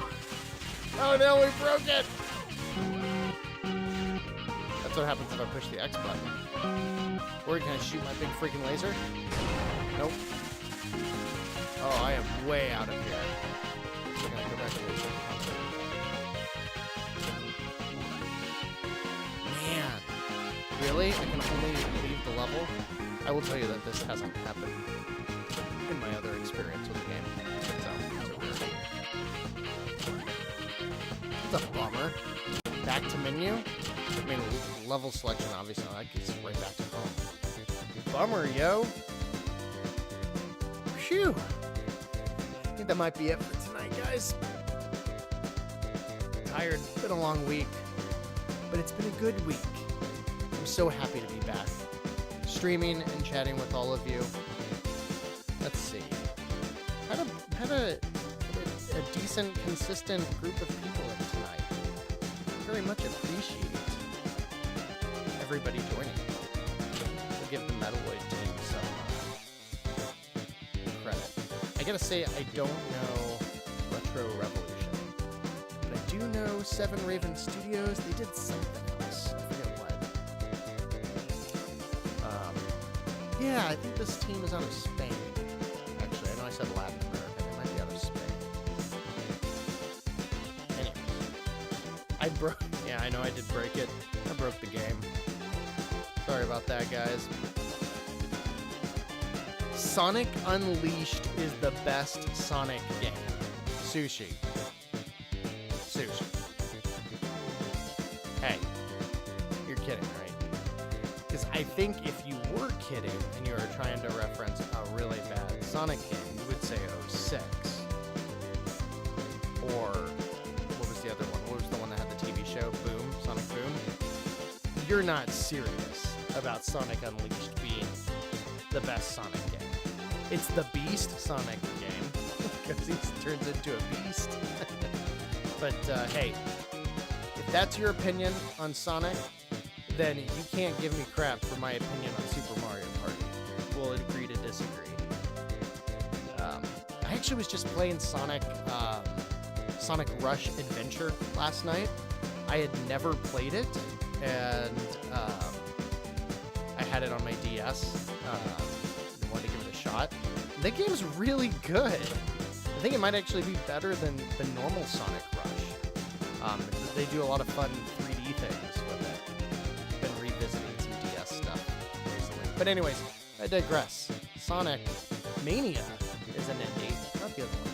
Oh no, we broke it! That's what happens if I push the X button. Or can I shoot my big freaking laser? Nope. Oh, I am way out of here. So I'm gonna go back to the Man. Really? I can only leave the level? I will tell you that this hasn't happened in my other experience with the game. It's a rarity. It's a bummer. Back to menu? I mean, level selection, obviously. I gets right back to home. Bummer, yo. Phew. I think that might be it for tonight, guys. Tired. It's been a long week. But it's been a good week. I'm so happy to be back. Streaming and chatting with all of you. Let's see. Had a decent, consistent group of people in tonight. Very much appreciate everybody joining. We'll give the Metaloid team some credit. I gotta say, I don't know Retro Revolution, but I do know Seven Raven Studios. They did something else. I forget what. Yeah, I think this team is out of Spain. Actually, I know I said Latin America. They might be out of Spain. Anyways, I broke. Yeah, I know I did break it. I broke the game. Sorry about that, guys. Sonic Unleashed is the best Sonic game. Sushi. Hey, you're kidding, right? Because I think if you were kidding and you were trying to reference a really bad Sonic game, you would say 06. Or, what was the other one? What was the one that had the TV show? you're not serious about Sonic Unleashed being the best Sonic game. It's the Beast Sonic game, because he turns into a beast. But hey, if that's your opinion on Sonic, then you can't give me crap for my opinion on Super Mario Party. We'll agree to disagree. I actually was just playing Sonic Rush Adventure last night. I had never played it, and I had it on my DS. I wanted to give it a shot. The game's really good. I think it might actually be better than the normal Sonic Rush. They do a lot of fun 3D things with it. Been revisiting some DS stuff recently. But anyways, I digress. Sonic Mania is an indie, not the other ones.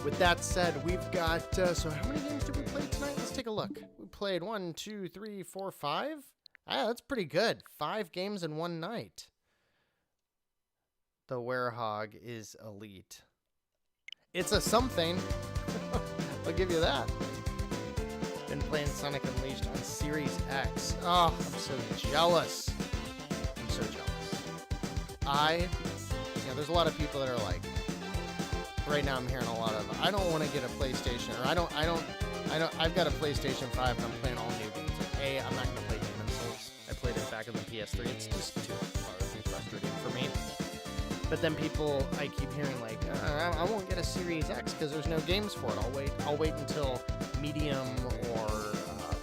With that said, we've got, so how many games did we play tonight? Let's take a look. We played 1, 2, 3, 4, 5. Ah, that's pretty good. 5 games in one night. The Werehog is elite. It's a something. I'll give you that. Been playing Sonic Unleashed on Series X. Oh, I'm so jealous. I'm so jealous. There's a lot of people that are like, right now I'm hearing a lot of, I don't want to get a PlayStation, or I've got a PlayStation 5 and I'm playing all new games. Like, A, I'm not going to play Demon's Souls. I played it back on the PS3. It's just too frustrating for me. But then people, I keep hearing like, I won't get a Series X because there's no games for it. I'll wait until Medium or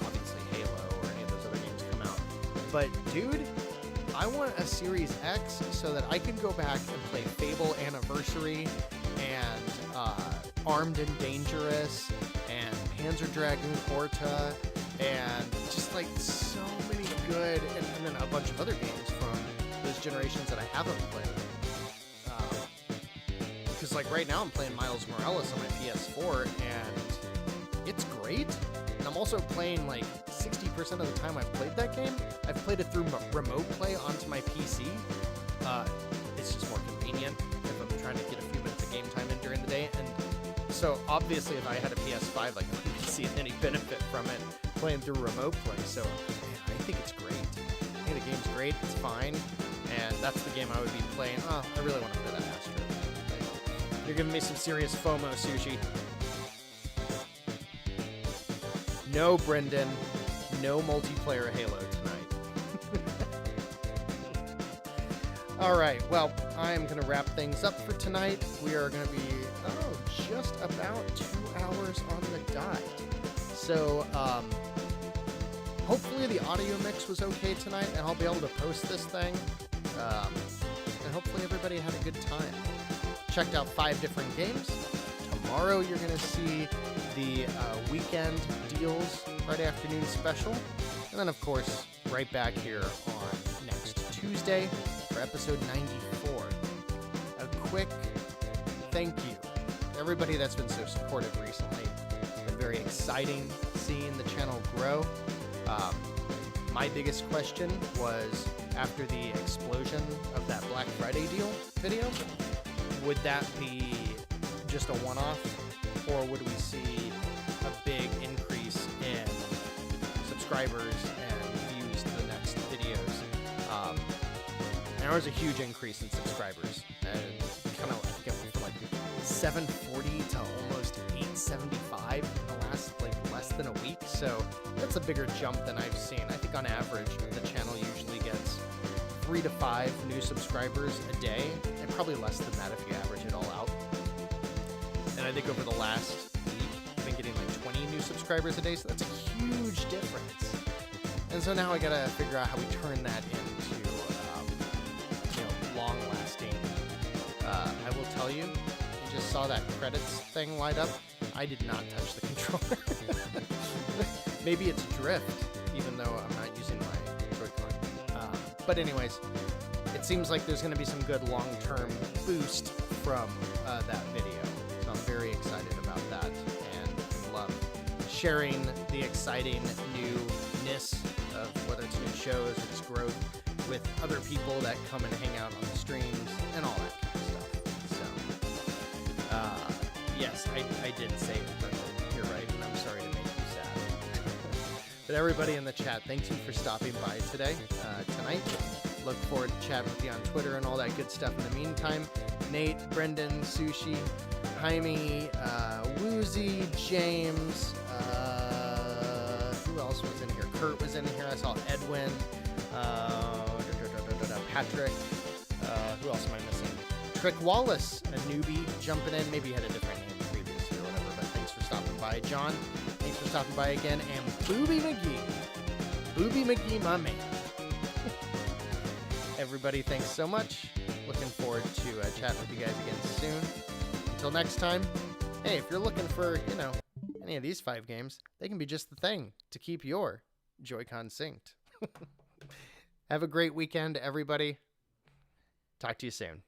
obviously Halo or any of those other games come out. But dude, I want a Series X so that I can go back and play Fable Anniversary and Armed and Dangerous and Panzer Dragoon Orta and just like so many good, and then a bunch of other games from those generations that I haven't played. Because like right now I'm playing Miles Morales on my PS4 and it's great. And I'm also playing like 60% of the time I've played that game, I've played it through remote play onto my PC. It's just more convenient if I'm trying to get a few minutes of game time in during the day. And so obviously if I had a PS5, like I wouldn't be seeing any benefit from it playing through remote play. So man, I think it's great. I think the game's great, it's fine. And that's the game I would be playing. Oh, I really want to play that Astro. You're giving me some serious FOMO, Sushi. No, Brendan. No multiplayer Halo tonight. All right. Well, I'm going to wrap things up for tonight. We are going to be, just about 2 hours on the dot. So, hopefully the audio mix was okay tonight, and I'll be able to post this thing. And hopefully everybody had a good time. Checked out 5 different games. Tomorrow you're going to see the weekend deals Friday afternoon special. And then, of course, right back here on next Tuesday for episode 94. A quick thank you to everybody that's been so supportive recently. It's been very exciting seeing the channel grow. My biggest question was, after the explosion of that Black Friday deal video, would that be just a one-off, or would we see a big increase in subscribers and views to the next videos? And there was a huge increase in subscribers, and kind of like it went from like 740 to almost 875 in the last less than a week. So that's a bigger jump than I've seen. I think on average the channel usually gets 3 to 5 new subscribers a day, and probably less than that if you average it all out. And I think over the last week, I've been getting like 20 new subscribers a day, so that's a huge difference. And so now I gotta figure out how we turn that into, long-lasting. I will tell you, I just saw that credits thing light up. I did not touch the controller. Maybe it's drift, even though I'm not using my Joy-Con. But anyways, it seems like there's going to be some good long-term boost from that video. So I'm very excited about that and love sharing the exciting newness of whether it's new shows or its growth with other people that come and hang out on the streams and all that kind of stuff. So, yes, I did say it, Brendan. You're right, and I'm sorry to make you But everybody in the chat, thank you for stopping by tonight. Look forward to chatting with you on Twitter and all that good stuff in the meantime. Nate, Brendan, Sushi, Jaime, Woozy, James, who else was in here? Kurt was in here. I saw Edwin, Patrick. Who else am I missing? Trick Wallace, a newbie jumping in. Maybe he had a different name previously or whatever, but thanks for stopping by. John, thanks for stopping by again. And Booby McGee. Booby McGee, my man. Everybody, thanks so much. Looking forward to chatting with you guys again soon. Until next time, hey, if you're looking for, any of these 5 games, they can be just the thing to keep your Joy-Con synced. Have a great weekend, everybody. Talk to you soon.